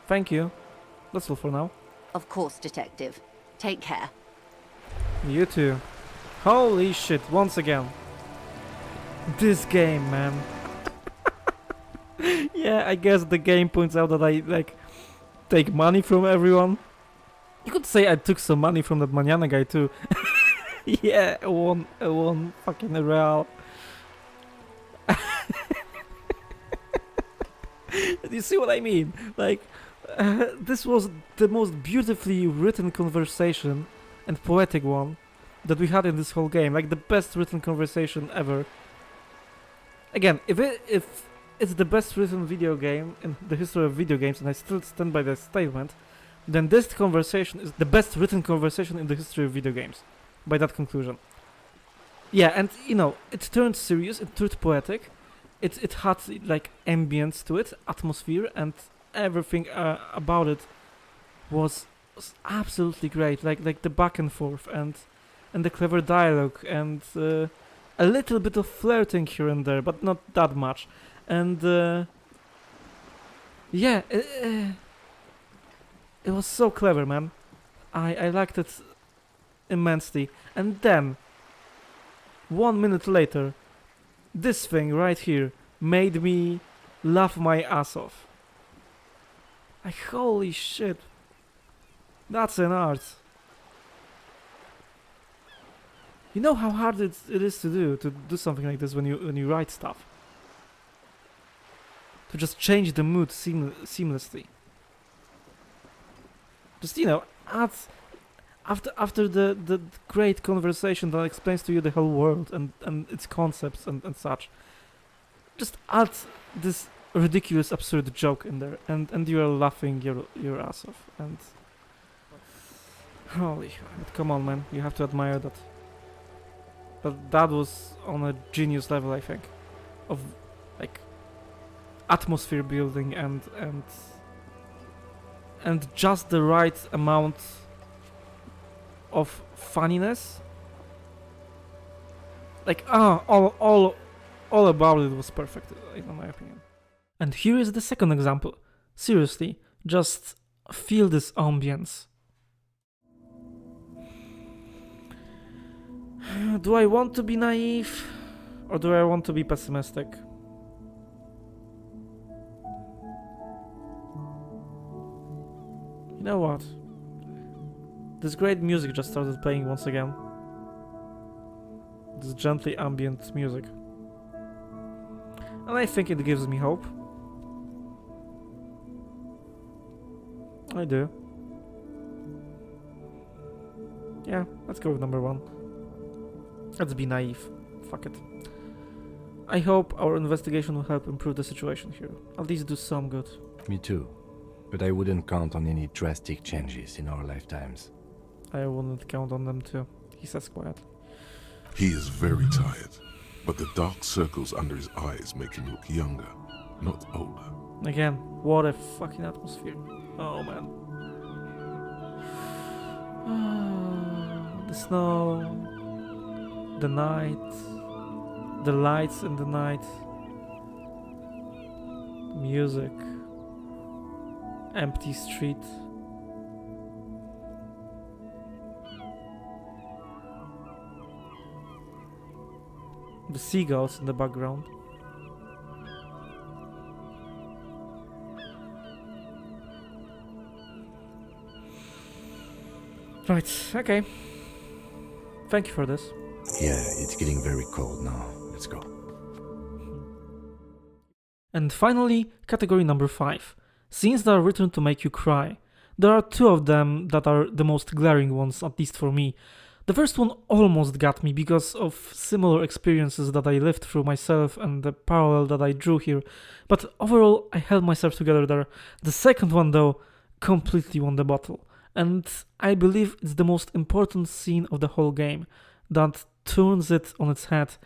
Thank you. That's all for now. Of course, Detective. Take care. You too. Holy shit, once again. This game, man. Yeah, I guess the game points out that I, like, take money from everyone. You could say I took some money from that Manana guy too. Yeah, one fucking real. You see what I mean? Like, this was the most beautifully written conversation and poetic one that we had in this whole game. Like the best written conversation ever. Again, if it's the best written video game in the history of video games, and I still stand by that statement, then this conversation is the best written conversation in the history of video games. By that conclusion. Yeah, and you know, it turned serious, it turned poetic, it had like ambience to it, atmosphere, and everything about it was absolutely great. Like the back and forth and the clever dialogue and a little bit of flirting here and there, but not that much. And yeah, it was so clever, man. I liked it immensely. And then 1 minute later, this thing right here made me laugh my ass off. Like, holy shit, that's an art. You know how hard it is to do something like this when you write stuff, to just change the mood seamlessly. Just, you know, add after the great conversation that explains to you the whole world and its concepts and such, just add this ridiculous, absurd joke in there, and you are laughing your ass off. And holy shit, come on, man, you have to admire that. But that was on a genius level, I think, of like atmosphere building and just the right amount of funniness. Like all about it was perfect, in my opinion. And here is the second example. Seriously, just feel this ambience. Do I want to be naive or do I want to be pessimistic? You know what? This great music just started playing once again. This gently ambient music. And I think it gives me hope. I do. Yeah, let's go with number one. Let's be naive. Fuck it. I hope our investigation will help improve the situation here. At least do some good. Me too. But I wouldn't count on any drastic changes in our lifetimes. I wouldn't count on them too, he says quietly. He is very tired, but the dark circles under his eyes make him look younger, not older. Again, what a fucking atmosphere. Oh man. The snow, the night, the lights in the night, music, empty street. The seagulls in the background. Right, okay. Thank you for this. Yeah, it's getting very cold now. Let's go. And finally, category number 5. Scenes that are written to make you cry. There are two of them that are the most glaring ones, at least for me. The first one almost got me because of similar experiences that I lived through myself and the parallel that I drew here, but overall I held myself together there. The second one though completely won the battle, and I believe it's the most important scene of the whole game that turns it on its head.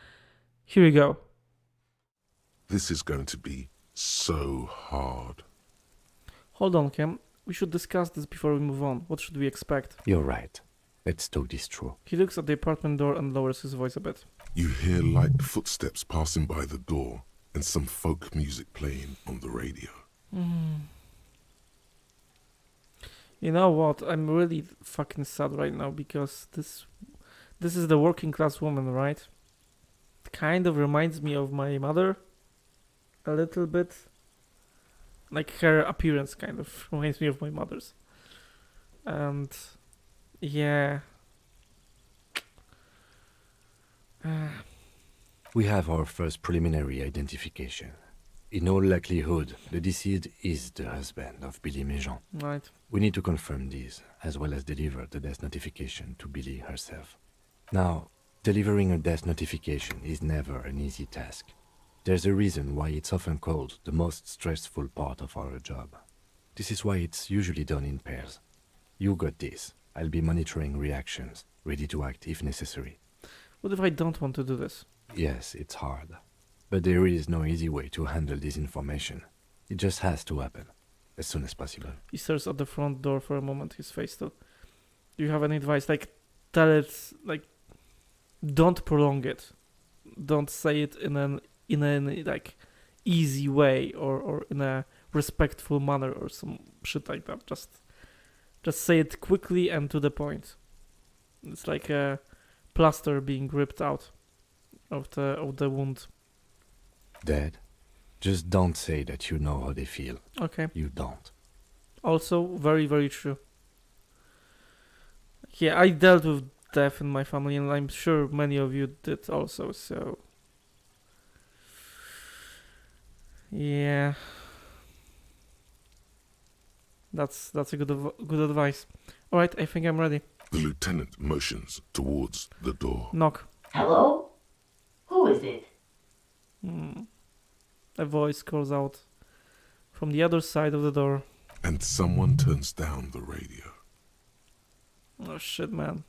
Here you go. This is going to be so hard. Hold on, Kim. We should discuss this before we move on. What should we expect? You're right. Let's talk this through. He looks at the apartment door and lowers his voice a bit. You hear light footsteps passing by the door and some folk music playing on the radio. You know what? I'm really fucking sad right now because this is the working class woman, right? It kind of reminds me of my mother a little bit. Like her appearance kind of reminds me of my mother's. And yeah. We have our first preliminary identification. In all likelihood, the deceased is the husband of Billy Méjean. Right. We need to confirm this, as well as deliver the death notification to Billy herself. Now, delivering a death notification is never an easy task. There's a reason why it's often called the most stressful part of our job. This is why it's usually done in pairs. You got this. I'll be monitoring reactions, ready to act if necessary. What if I don't want to do this? Yes, it's hard. But there is no easy way to handle this information. It just has to happen, as soon as possible. He stares at the front door for a moment, his face still. Do you have any advice? Like, tell it, like, don't prolong it. Don't say it in an like easy way or in a respectful manner or some shit like that. Just say it quickly and to the point. It's like a plaster being ripped out of the wound. Dad, just don't say that you know how they feel. Okay. You don't. Also, very, very true. Yeah, I dealt with death in my family, and I'm sure many of you did also, so... Yeah. That's a good advice. Alright, I think I'm ready. The lieutenant motions towards the door. Knock. Hello? Who is it? A voice calls out from the other side of the door. And someone turns down the radio. Oh shit, man.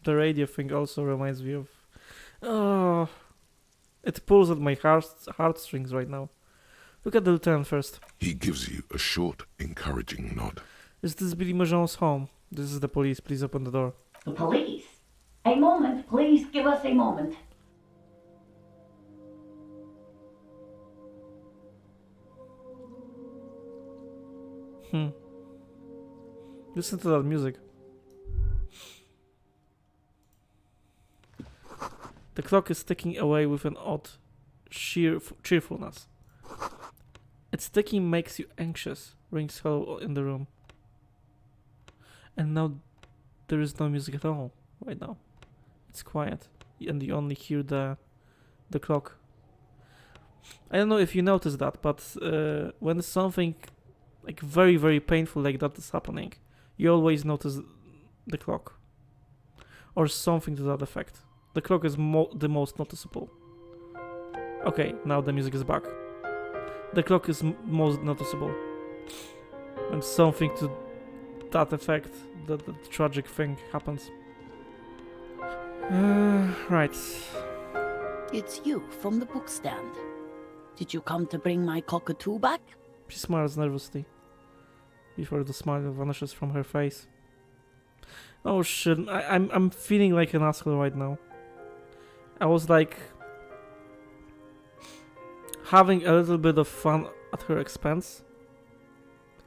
The radio thing also reminds me of... Oh... It pulls at my heartstrings right now. Look at the lieutenant first. He gives you a short, encouraging nod. Is this Billy Méjean's home? This is the police. Please open the door. The police? A moment, please give us a moment. Listen to that music. The clock is ticking away with an odd cheerfulness. Its ticking makes you anxious, rings hollow in the room. And now there is no music at all right now. It's quiet, and you only hear the clock. I don't know if you noticed that, but when something like very, very painful like that is happening, you always notice the clock. Or something to that effect. The clock is the most noticeable. Okay, now the music is back. The clock is most noticeable. When something to that effect, the tragic thing happens. Right. It's you from the book stand. Did you come to bring my cockatoo back? She smiles nervously before the smile vanishes from her face. Oh shit, I'm feeling like an asshole right now. I was like having a little bit of fun at her expense,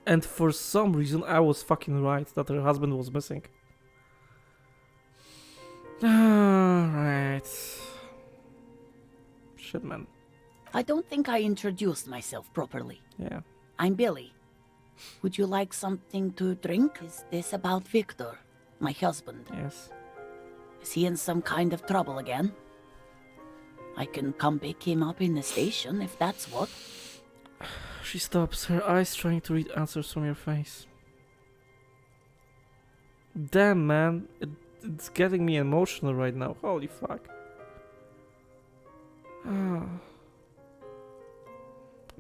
and for some reason I was fucking right that her husband was missing. Right. Shit, man. I don't think I introduced myself properly. Yeah. I'm Billy. Would you like something to drink? Is this about Victor, my husband? Yes. Is he in some kind of trouble again? I can come pick him up in the station if that's what. She stops, her eyes trying to read answers from your face. Damn, man. It's getting me emotional right now. Holy fuck. I'm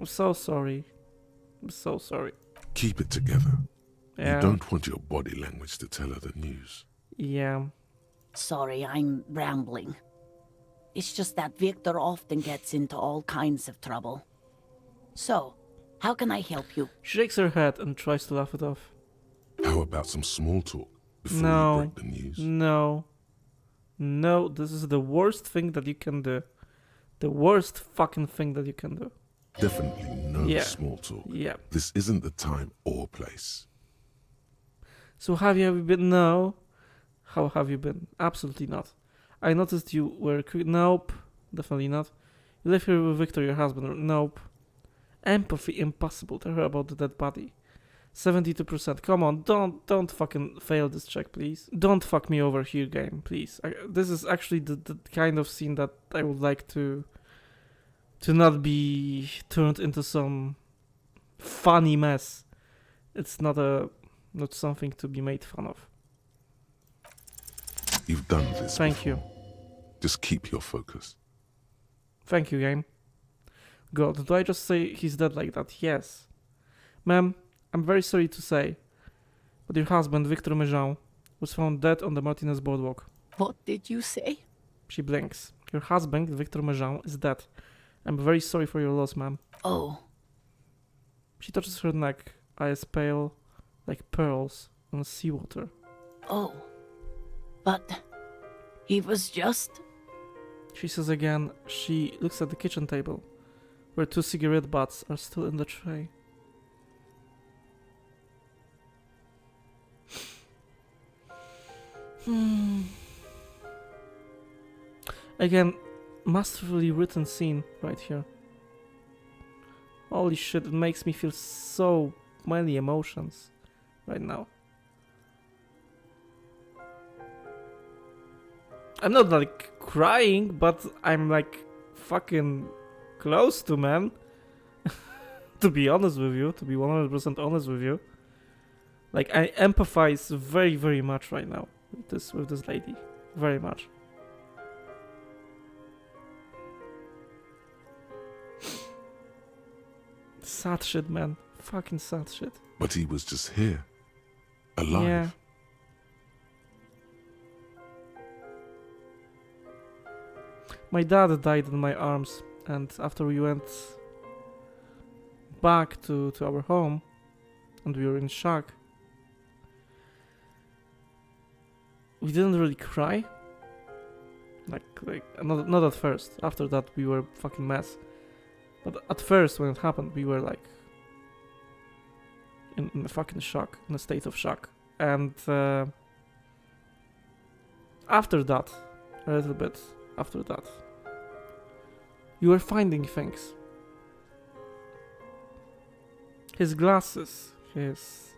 so sorry. I'm so sorry. Keep it together. Yeah. You don't want your body language to tell her the news. Yeah. Sorry, I'm rambling. It's just that Victor often gets into all kinds of trouble. So, How can I help you? She shakes her head and tries to laugh it off. How about some small talk before No. we break the news? No. No, this is the worst thing that you can do. The worst fucking thing that you can do. Definitely no Yeah. small talk. Yeah. This isn't the time or place. So have you been? No. How have you been? Absolutely not. I noticed you were... Nope. Definitely not. You live here with Victor, your husband. Nope. Empathy, impossible. Tell her about the dead body. 72%. Come on, don't fucking fail this check, please. Don't fuck me over here, game, please. This is actually the kind of scene that I would like to not be turned into some funny mess. It's not something to be made fun of. You've done this Thank you. before. Just keep your focus. Thank you, game. God, do I just say he's dead like that? Yes. Ma'am, I'm very sorry to say, but your husband, Victor Mejean, was found dead on the Martinez boardwalk. What did you say? She blinks. Your husband, Victor Mejean, is dead. I'm very sorry for your loss, ma'am. Oh, She touches her neck, eyes pale, like pearls on seawater. oh. But he was just... She says again. She looks at the kitchen table, where 2 cigarette butts are still in the tray. Again, masterfully written scene right here. Holy shit, it makes me feel so many emotions right now. I'm not like crying, but I'm like fucking close to, man. To be honest with you, to be 100% honest with you. Like, I empathize very, very much right now with this lady. Very much. Sad shit, man. Fucking sad shit. But he was just here. Alive. Yeah. My dad died in my arms, and after we went back to our home, and we were in shock, we didn't really cry. Like not at first. After that, we were fucking mess. But at first, when it happened, we were like in a fucking shock, in a state of shock. And after that, a little bit after that, you were finding things. His glasses, his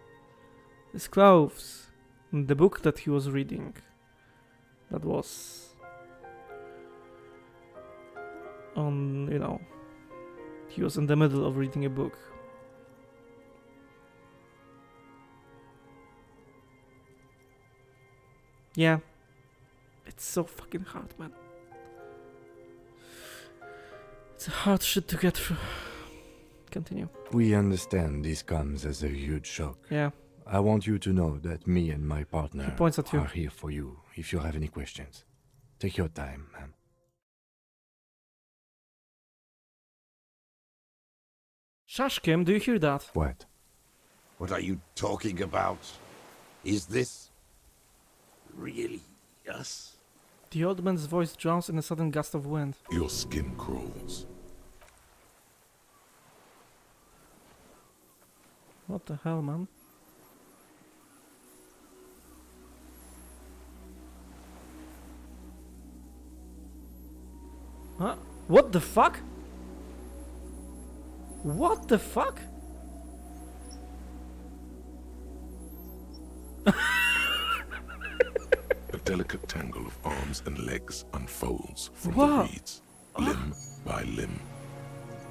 clothes, and the book that he was reading. That was on, you know, he was in the middle of reading a book. Yeah, it's so fucking hard, man. It's a hard shit to get through. Continue. We understand this comes as a huge shock. Yeah. I want you to know that me and my He partner points at you. are here for you if you have any questions. Take your time, ma'am. Shashkim, do you hear that? What? What are you talking about? Is this really us? The old man's voice drowns in a sudden gust of wind. Your skin crawls. What the hell, man? Huh? What the fuck? What the fuck? A delicate tangle of arms and legs unfolds from What? the reeds, limb by limb,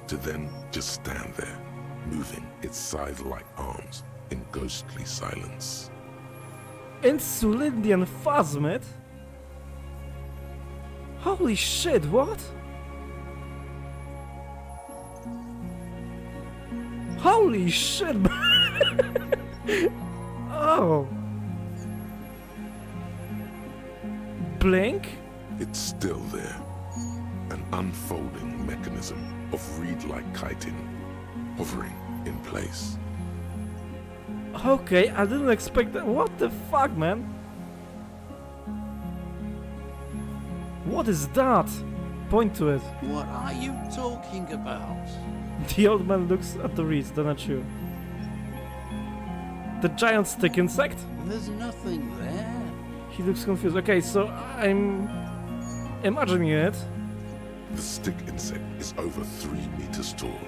to then just stand there, moving its scythe-like arms in ghostly silence. Insulindian Phasmid? Holy shit, what? Holy shit, oh. Blink? It's still there, an unfolding mechanism of reed-like chitin, hovering in place. Okay, I didn't expect that. What the fuck, man? What is that? Point to it. What are you talking about? The old man looks at the reeds, then at you. The giant stick insect? There's nothing there. He looks confused. Okay, so I'm imagining it. The stick insect is over 3 meters tall.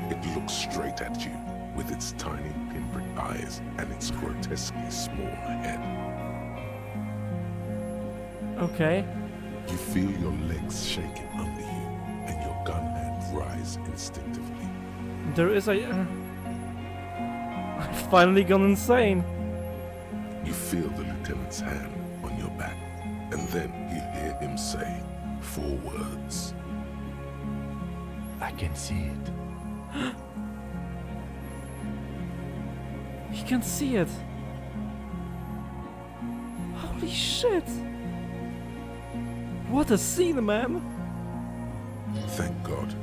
It looks straight at you with its tiny pinprick eyes and its grotesquely small head. Okay. You feel your legs shaking under you and your gun hand rise instinctively. There is a... I've finally gone insane. You feel the lieutenant's hand on your back, and then you hear him say 4 words. I can see it. He can see it. Holy shit. What a scene, man. Thank God.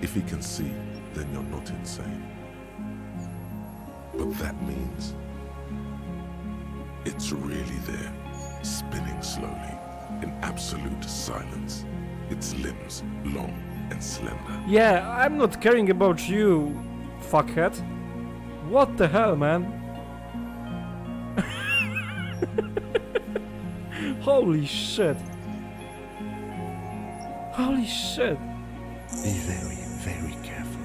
If he can see, then you're not insane. But that means it's really there, spinning slowly, in absolute silence. Its limbs long and slender. Yeah, I'm not caring about you, fuckhead. What the hell, man? Holy shit. Holy shit. Be very, very careful.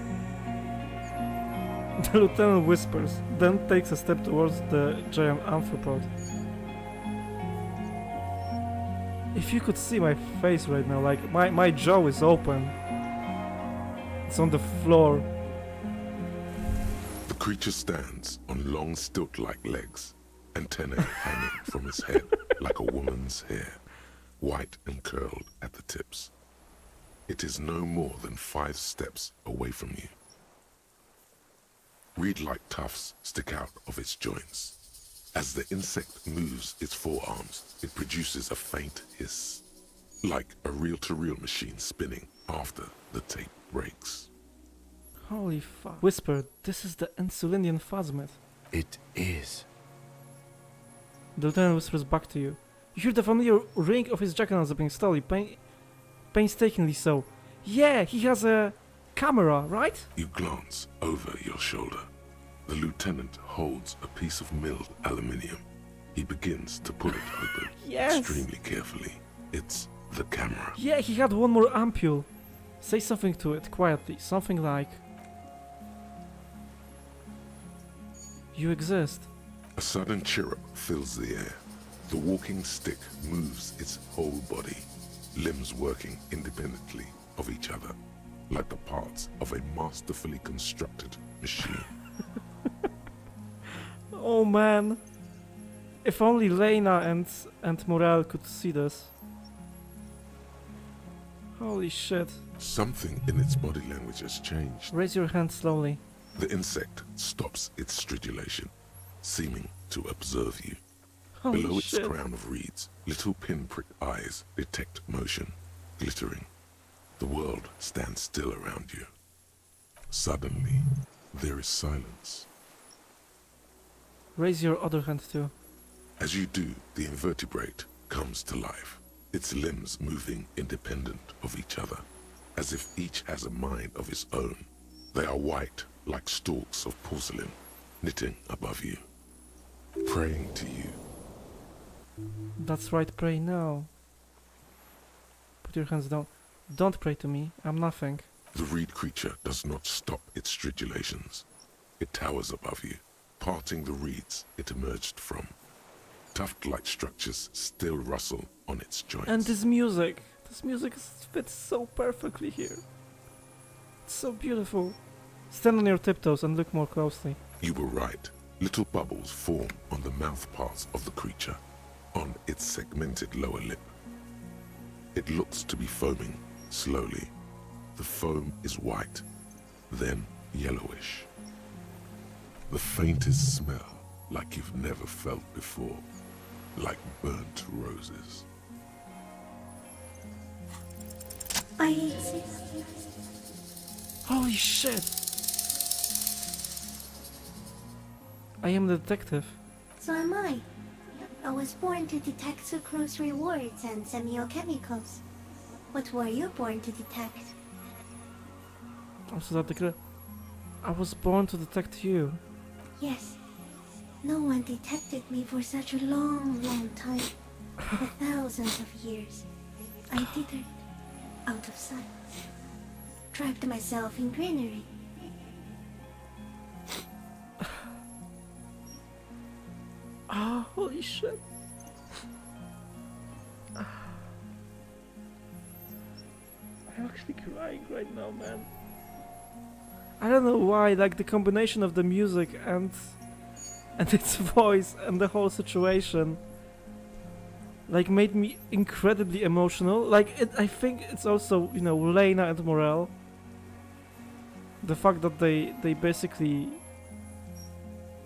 The lieutenant whispers, then takes a step towards the giant amphipod. If you could see my face right now, like my jaw is open. It's on the floor. The creature stands on long stilt-like legs, antennae hanging from its head like a woman's hair, white and curled at the tips. It is no more than 5 steps away from you. Reed-like tufts stick out of its joints. As the insect moves its forearms, it produces a faint hiss, like a reel-to-reel machine spinning after the tape breaks. Holy fuck. Whisper, this is the Insulinian phasmid. It is. The lieutenant whispers back to you. You hear the familiar ring of his jacket zipping slowly, painstakingly so. Yeah, he has a camera, right? You glance over your shoulder. The lieutenant holds a piece of milled aluminium. He begins to pull it open Yes. extremely carefully. It's the camera. Yeah, he had one more ampule. Say something to it quietly, something like... You exist. A sudden chirrup fills the air. The walking stick moves its whole body, limbs working independently of each other, like the parts of a masterfully constructed machine. Oh man. If only Lena and Morel could see this. Holy shit. Something in its body language has changed. Raise your hand slowly. The insect stops its stridulation, seeming to observe you. Holy Below shit. its crown of reeds, little pinprick eyes detect motion, glittering. The world stands still around you. Suddenly, there is silence. Raise your other hand too. As you do, the invertebrate comes to life, its limbs moving independent of each other, as if each has a mind of its own. They are white, like stalks of porcelain, knitting above you, praying to you. That's right, pray now. Put your hands down. Don't pray to me, I'm nothing. The reed creature does not stop its stridulations. It towers above you, parting the reeds it emerged from. Tuft-like structures still rustle on its joints. And this music fits so perfectly here. It's so beautiful. Stand on your tiptoes and look more closely. You were right. Little bubbles form on the mouth parts of the creature, on its segmented lower lip. It looks to be foaming, slowly. The foam is white, then yellowish. The faintest smell like you've never felt before, like burnt roses. I exist. Holy shit! I am the detective. So am I. I was born to detect sucrose rewards and semiochemicals. What were you born to detect? Also I was born to detect you. Yes. No one detected me for such a long, long time. For thousands of years. I dithered, out of sight. Trapped myself in greenery. Ah, holy shit. I'm actually crying right now, man. I don't know why, like the combination of the music and its voice and the whole situation like made me incredibly emotional. Like I think it's also, you know, Lena and Morel. The fact that they basically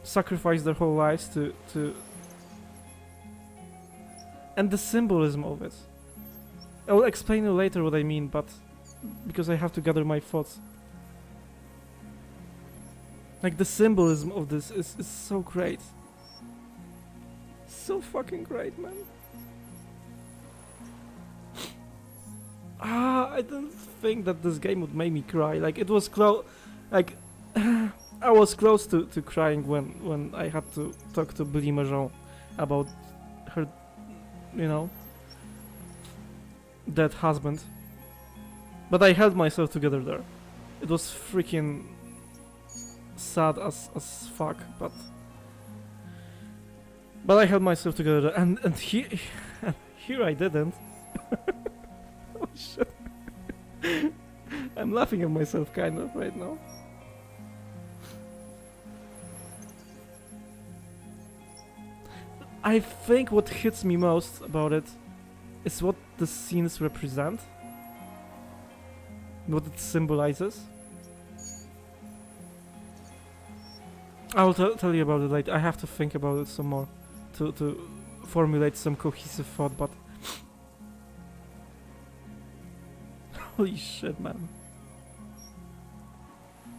sacrifice their whole lives to and the symbolism of it. I will explain you later what I mean, but because I have to gather my thoughts. Like the symbolism of this is so great. So fucking great, man. I didn't think that this game would make me cry. Like it was close, like I was close to crying when I had to talk to Billy Majon about her, you know, dead husband. But I held myself together there. It was freaking sad as fuck, but I held myself together, and here I didn't. Oh shit. I'm laughing at myself kind of right now. I think what hits me most about it is what the scenes represent, what it symbolizes. I will tell you about it later. I have to think about it some more to formulate some cohesive thought, but holy shit, man.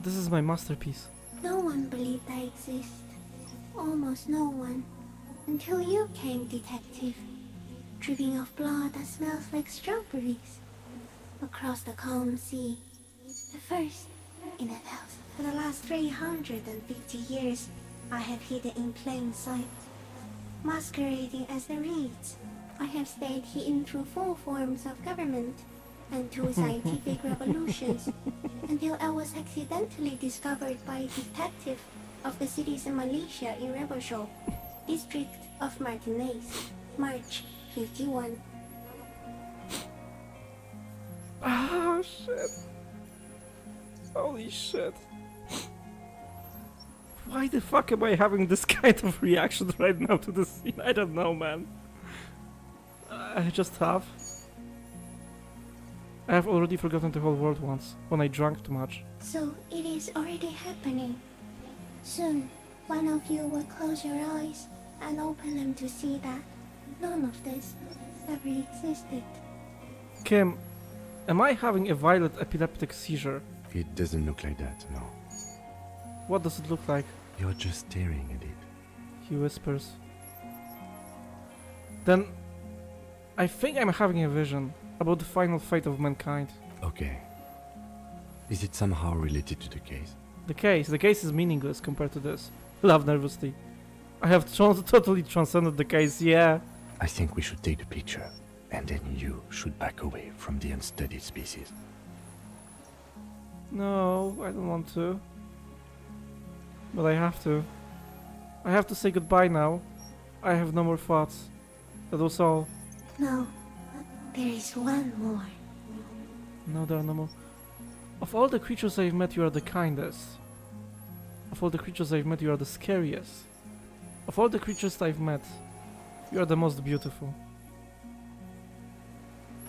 This is my masterpiece. No one believed I exist. Almost no one. Until you came, detective. Dripping of blood that smells like strawberries. Across the calm sea. The first in 1,000. For the last 350 years, I have hidden in plain sight. Masquerading as the reeds, I have stayed hidden through 4 forms of government and 2 scientific revolutions, until I was accidentally discovered by a detective of the citizen militia in Rebelshaw, district of Martinez, March 51. Ah, shit. Holy shit. Why the fuck am I having this kind of reaction right now to this scene? I don't know, man. I just have. I have already forgotten the whole world once, when I drank too much. So it is already happening. Soon, one of you will close your eyes and open them to see that none of this ever existed. Kim, am I having a violent epileptic seizure? It doesn't look like that, no. What does it look like? You're just staring at it. He whispers. Then, I think I'm having a vision about the final fate of mankind. Okay. Is it somehow related to the case? The case is meaningless compared to this. Love nervously. I have totally transcended the case, yeah. I think we should take the picture, and then you should back away from the unstudied species. No, I don't want to. But I have to. I have to say goodbye now. I have no more thoughts. That was all. No, there is one more. No, there are no more. Of all the creatures I've met, you are the kindest. Of all the creatures I've met, you are the scariest. Of all the creatures I've met, you are the most beautiful.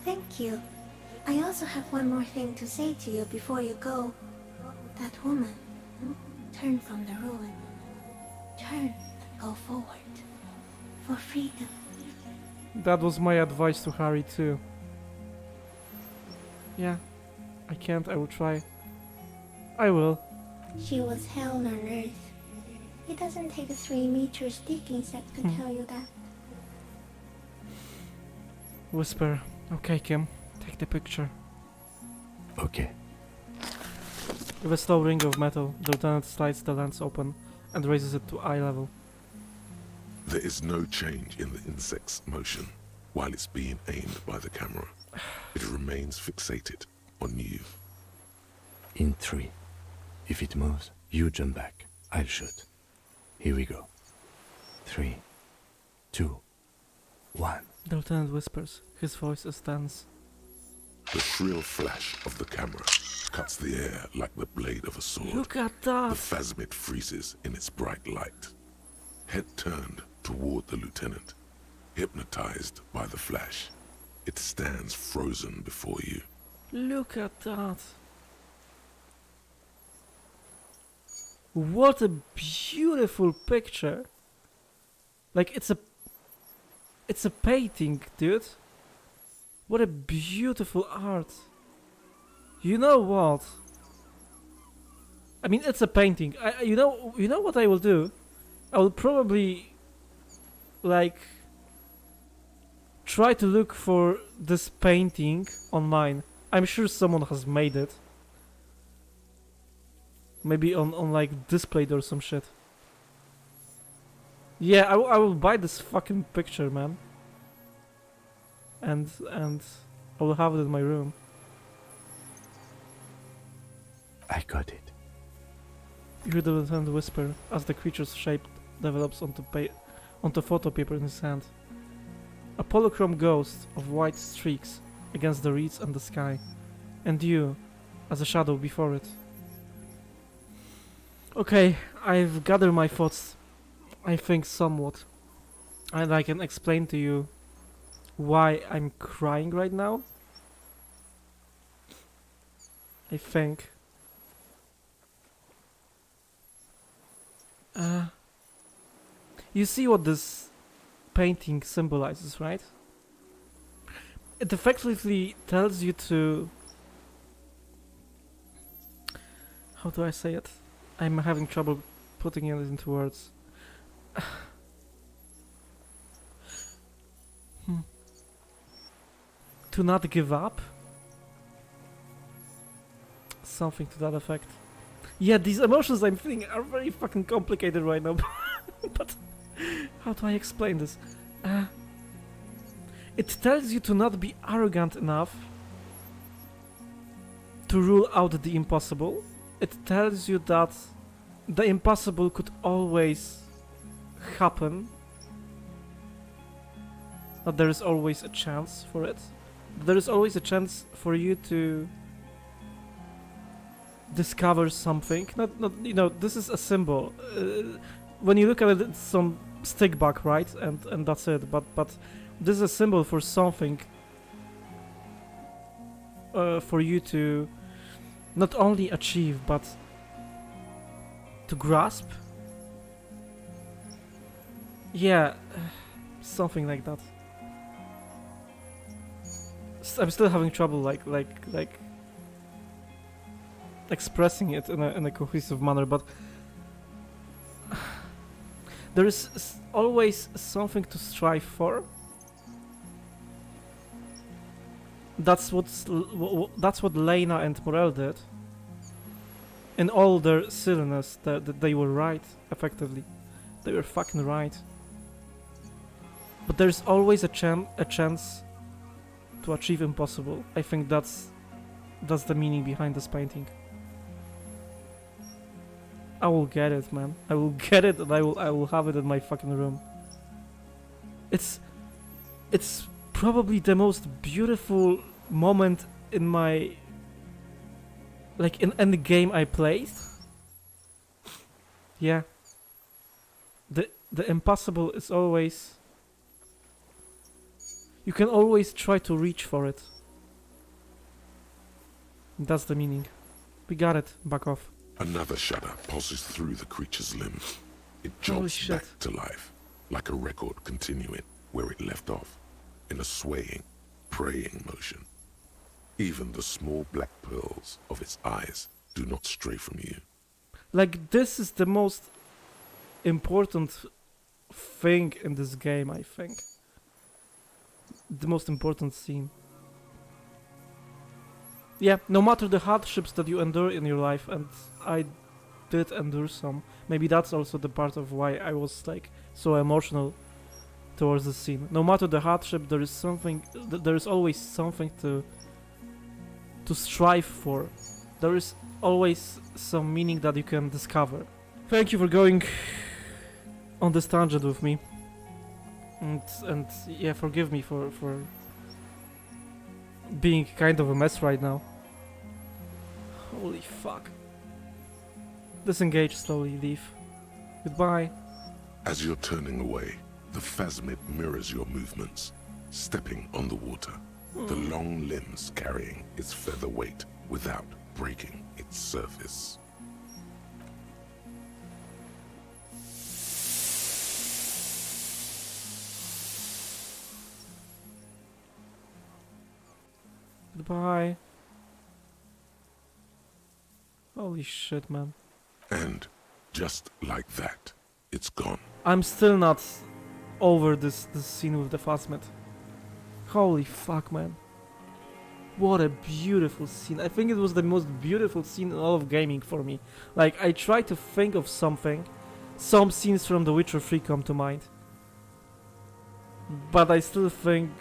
Thank you. I also have one more thing to say to you before you go. That woman, turn from the ruin. Turn and go forward. For freedom. That was my advice to Harry too. Yeah, I can't, I will try. I will. She was hell on earth. It doesn't take a 3-meter stick insect to tell you that. Whisper. Okay, Kim. Take the picture. Okay. With a slow ring of metal, the lieutenant slides the lens open and raises it to eye level. There is no change in the insect's motion while it's being aimed by the camera. It remains fixated on you. In 3. If it moves, you jump back. I'll shoot. Here we go. 3, 2, 1. The lieutenant whispers. His voice is tense. The shrill flash of the camera cuts the air like the blade of a sword. Look at that! The phasmid freezes in its bright light. Head turned toward the lieutenant, hypnotized by the flash. It stands frozen before you. Look at that! What a beautiful picture! Like, it's a painting, dude. What a beautiful art. You know what? I mean, it's a painting. You know what I will do? I will probably, like, try to look for this painting online. I'm sure someone has made it. Maybe on like Displayed or some shit. Yeah, I will buy this fucking picture, man. And I will have it in my room. I got it. You hear the lieutenant whisper as the creature's shape develops onto photo paper in his hand. A polychrome ghost of white streaks against the reeds and the sky, and you as a shadow before it. Okay, I've gathered my thoughts, I think somewhat, and I can explain to you why I'm crying right now. I think. You see what this painting symbolizes, right? It effectively tells you to... How do I say it? I'm having trouble putting it into words. To not give up? Something to that effect. Yeah, these emotions I'm feeling are very fucking complicated right now. But how do I explain this? It tells you to not be arrogant enough to rule out the impossible. It tells you that the impossible could always happen. That there is always a chance for it. There is always a chance for you to discover something. Not you know, this is a symbol. When you look at it, it's some stickback, right? And that's it. But this is a symbol for something. For you to not only achieve, but to grasp. Yeah, something like that. I'm still having trouble, like expressing it in a cohesive manner, but there is always something to strive for. That's what Lena and Morel did. In all their silliness, that they were right, effectively. They were fucking right. But there's always a chance to achieve impossible. I think that's the meaning behind this painting. I will get it, man. I will get it, and I will have it in my fucking room. It's probably the most beautiful moment in my, like, in any game I played. Yeah. The impossible is always... You can always try to reach for it. That's the meaning. We got it. Back off. Another shudder pulses through the creature's limbs. It Holy jolts shit. back to life, like a record continuing where it left off, in a swaying, praying motion. Even the small black pearls of its eyes do not stray from you. Like, this is the most important thing in this game, I think. The most important scene. Yeah, no matter the hardships that you endure in your life, and I did endure some. Maybe that's also the part of why I was like so emotional towards the scene. No matter the hardship, there is something. There is always something to strive for. There is always some meaning that you can discover. Thank you for going on this tangent with me, and yeah, forgive me for being kind of a mess right now. Holy fuck. Disengage slowly, leave. Goodbye. As you're turning away, the phasmid mirrors your movements, stepping on the water, the long limbs carrying its feather weight without breaking its surface. Goodbye. Holy shit, man. And just like that, it's gone. I'm still not over this scene with the phasmid. Holy fuck, man. What a beautiful scene. I think it was the most beautiful scene in all of gaming for me. Like, I try to think of something. Some scenes from The Witcher 3 come to mind. But I still think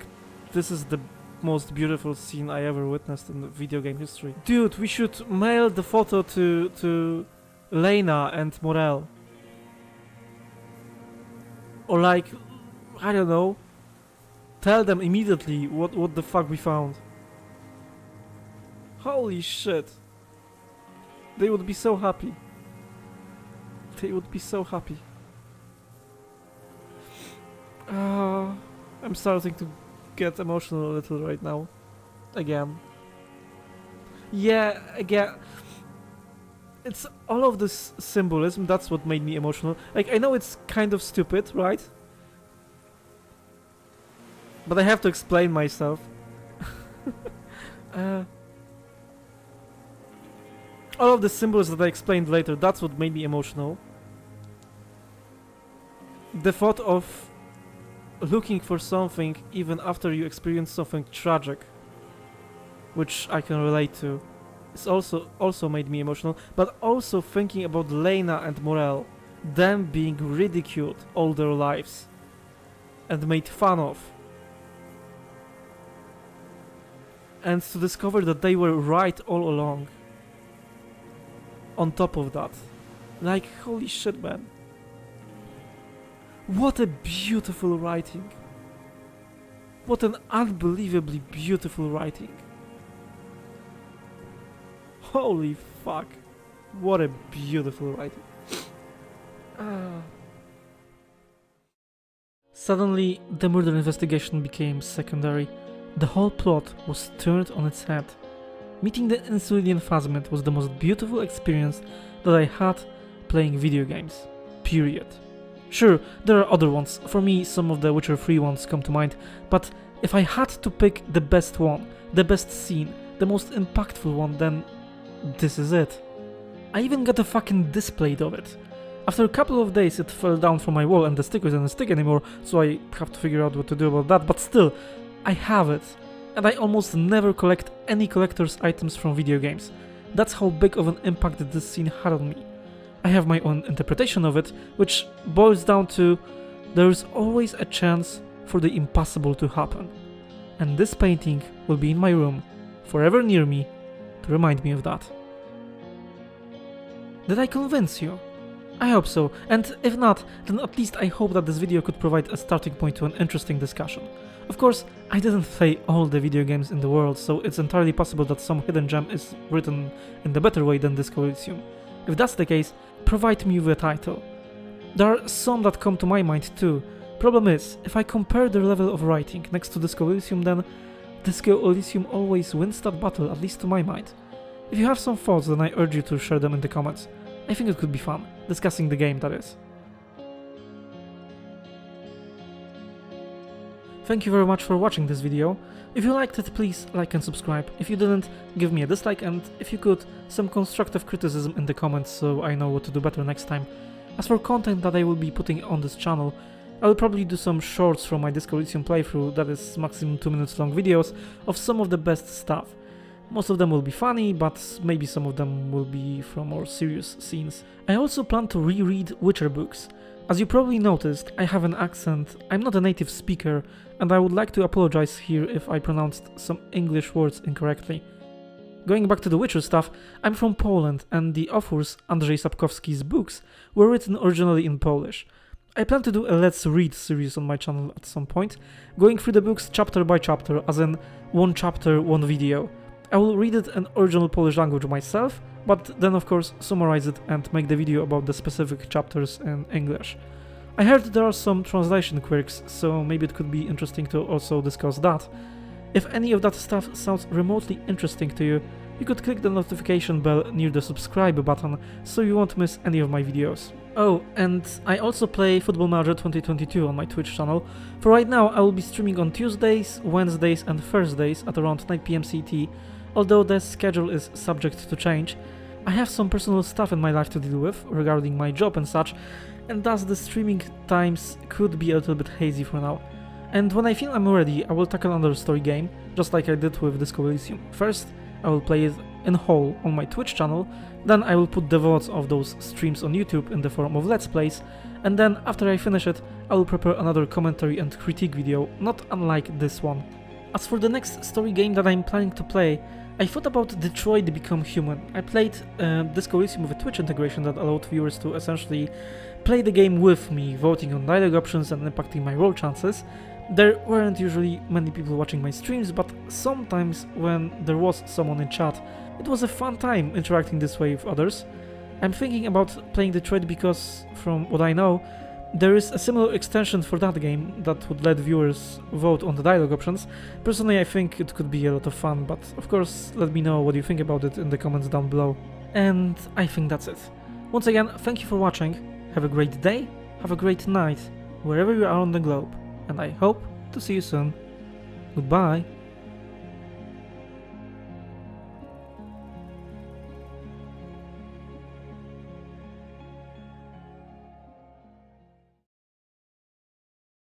this is the most beautiful scene I ever witnessed in video game history. Dude, we should mail the photo to Lena and Morel. Or like, I don't know, tell them immediately what the fuck we found. Holy shit. They would be so happy. They would be so happy. I'm starting to get emotional a little right now. Again. Yeah, again. It's all of this symbolism, that's what made me emotional. Like, I know it's kind of stupid, right? But I have to explain myself. All of the symbols that I explained later, that's what made me emotional. The thought of looking for something even after you experience something tragic, which I can relate to, it's also made me emotional. But also thinking about Lena and Morel, them being ridiculed all their lives and made fun of, and to discover that they were right all along. On top of that, like, holy shit, man. What a beautiful writing. What an unbelievably beautiful writing. Holy fuck. What a beautiful writing. Suddenly, the murder investigation became secondary. The whole plot was turned on its head. Meeting the Insulian phasmid was the most beautiful experience that I had playing video games. Period. Sure, there are other ones. For me, some of the Witcher 3 ones come to mind, but if I had to pick the best one, the best scene, the most impactful one, then this is it. I even got a fucking display of it. After a couple of days it fell down from my wall and the sticker didn't stick anymore, so I have to figure out what to do about that, but still, I have it. And I almost never collect any collector's items from video games. That's how big of an impact this scene had on me. I have my own interpretation of it, which boils down to there's always a chance for the impossible to happen. And this painting will be in my room, forever near me, to remind me of that. Did I convince you? I hope so, and if not, then at least I hope that this video could provide a starting point to an interesting discussion. Of course, I didn't play all the video games in the world, so it's entirely possible that some hidden gem is written in the better way than Disco Elysium. If that's the case, provide me with a title. There are some that come to my mind too. Problem is, if I compare their level of writing next to Disco Elysium, then Disco Elysium always wins that battle, at least to my mind. If you have some thoughts, then I urge you to share them in the comments. I think it could be fun, discussing the game, that is. Thank you very much for watching this video. If you liked it, please like and subscribe. If you didn't, give me a dislike, and if you could, some constructive criticism in the comments so I know what to do better next time. As for content that I will be putting on this channel, I will probably do some shorts from my Disco Elysium playthrough, that is maximum 2 minutes long videos of some of the best stuff. Most of them will be funny, but maybe some of them will be from more serious scenes. I also plan to reread Witcher books. As you probably noticed, I have an accent, I'm not a native speaker, and I would like to apologize here if I pronounced some English words incorrectly. Going back to the Witcher stuff, I'm from Poland, and the authors Andrzej Sapkowski's books were written originally in Polish. I plan to do a Let's Read series on my channel at some point, going through the books chapter by chapter, as in one chapter, one video. I will read it in original Polish language myself, but then of course summarize it and make the video about the specific chapters in English. I heard there are some translation quirks, so maybe it could be interesting to also discuss that. If any of that stuff sounds remotely interesting to you, you could click the notification bell near the subscribe button so you won't miss any of my videos. Oh, and I also play Football Manager 2022 on my Twitch channel. For right now, I will be streaming on Tuesdays, Wednesdays and Thursdays at around 9 PM CT, although the schedule is subject to change. I have some personal stuff in my life to deal with regarding my job and such, and thus the streaming times could be a little bit hazy for now. And when I feel I'm ready, I will tackle another story game, just like I did with Disco Elysium. First, I will play it in whole on my Twitch channel, then I will put the VODs of those streams on YouTube in the form of Let's Plays, and then after I finish it, I will prepare another commentary and critique video, not unlike this one. As for the next story game that I'm planning to play, I thought about Detroit Become Human. I played Disco Elysium with a Twitch integration that allowed viewers to essentially play the game with me, voting on dialogue options and impacting my role chances. There weren't usually many people watching my streams, but sometimes when there was someone in chat, it was a fun time interacting this way with others. I'm thinking about playing Detroit because, from what I know, there is a similar extension for that game that would let viewers vote on the dialogue options. Personally, I think it could be a lot of fun, but of course, let me know what you think about it in the comments down below. And I think that's it. Once again, thank you for watching, have a great day, have a great night, wherever you are on the globe, and I hope to see you soon. Goodbye.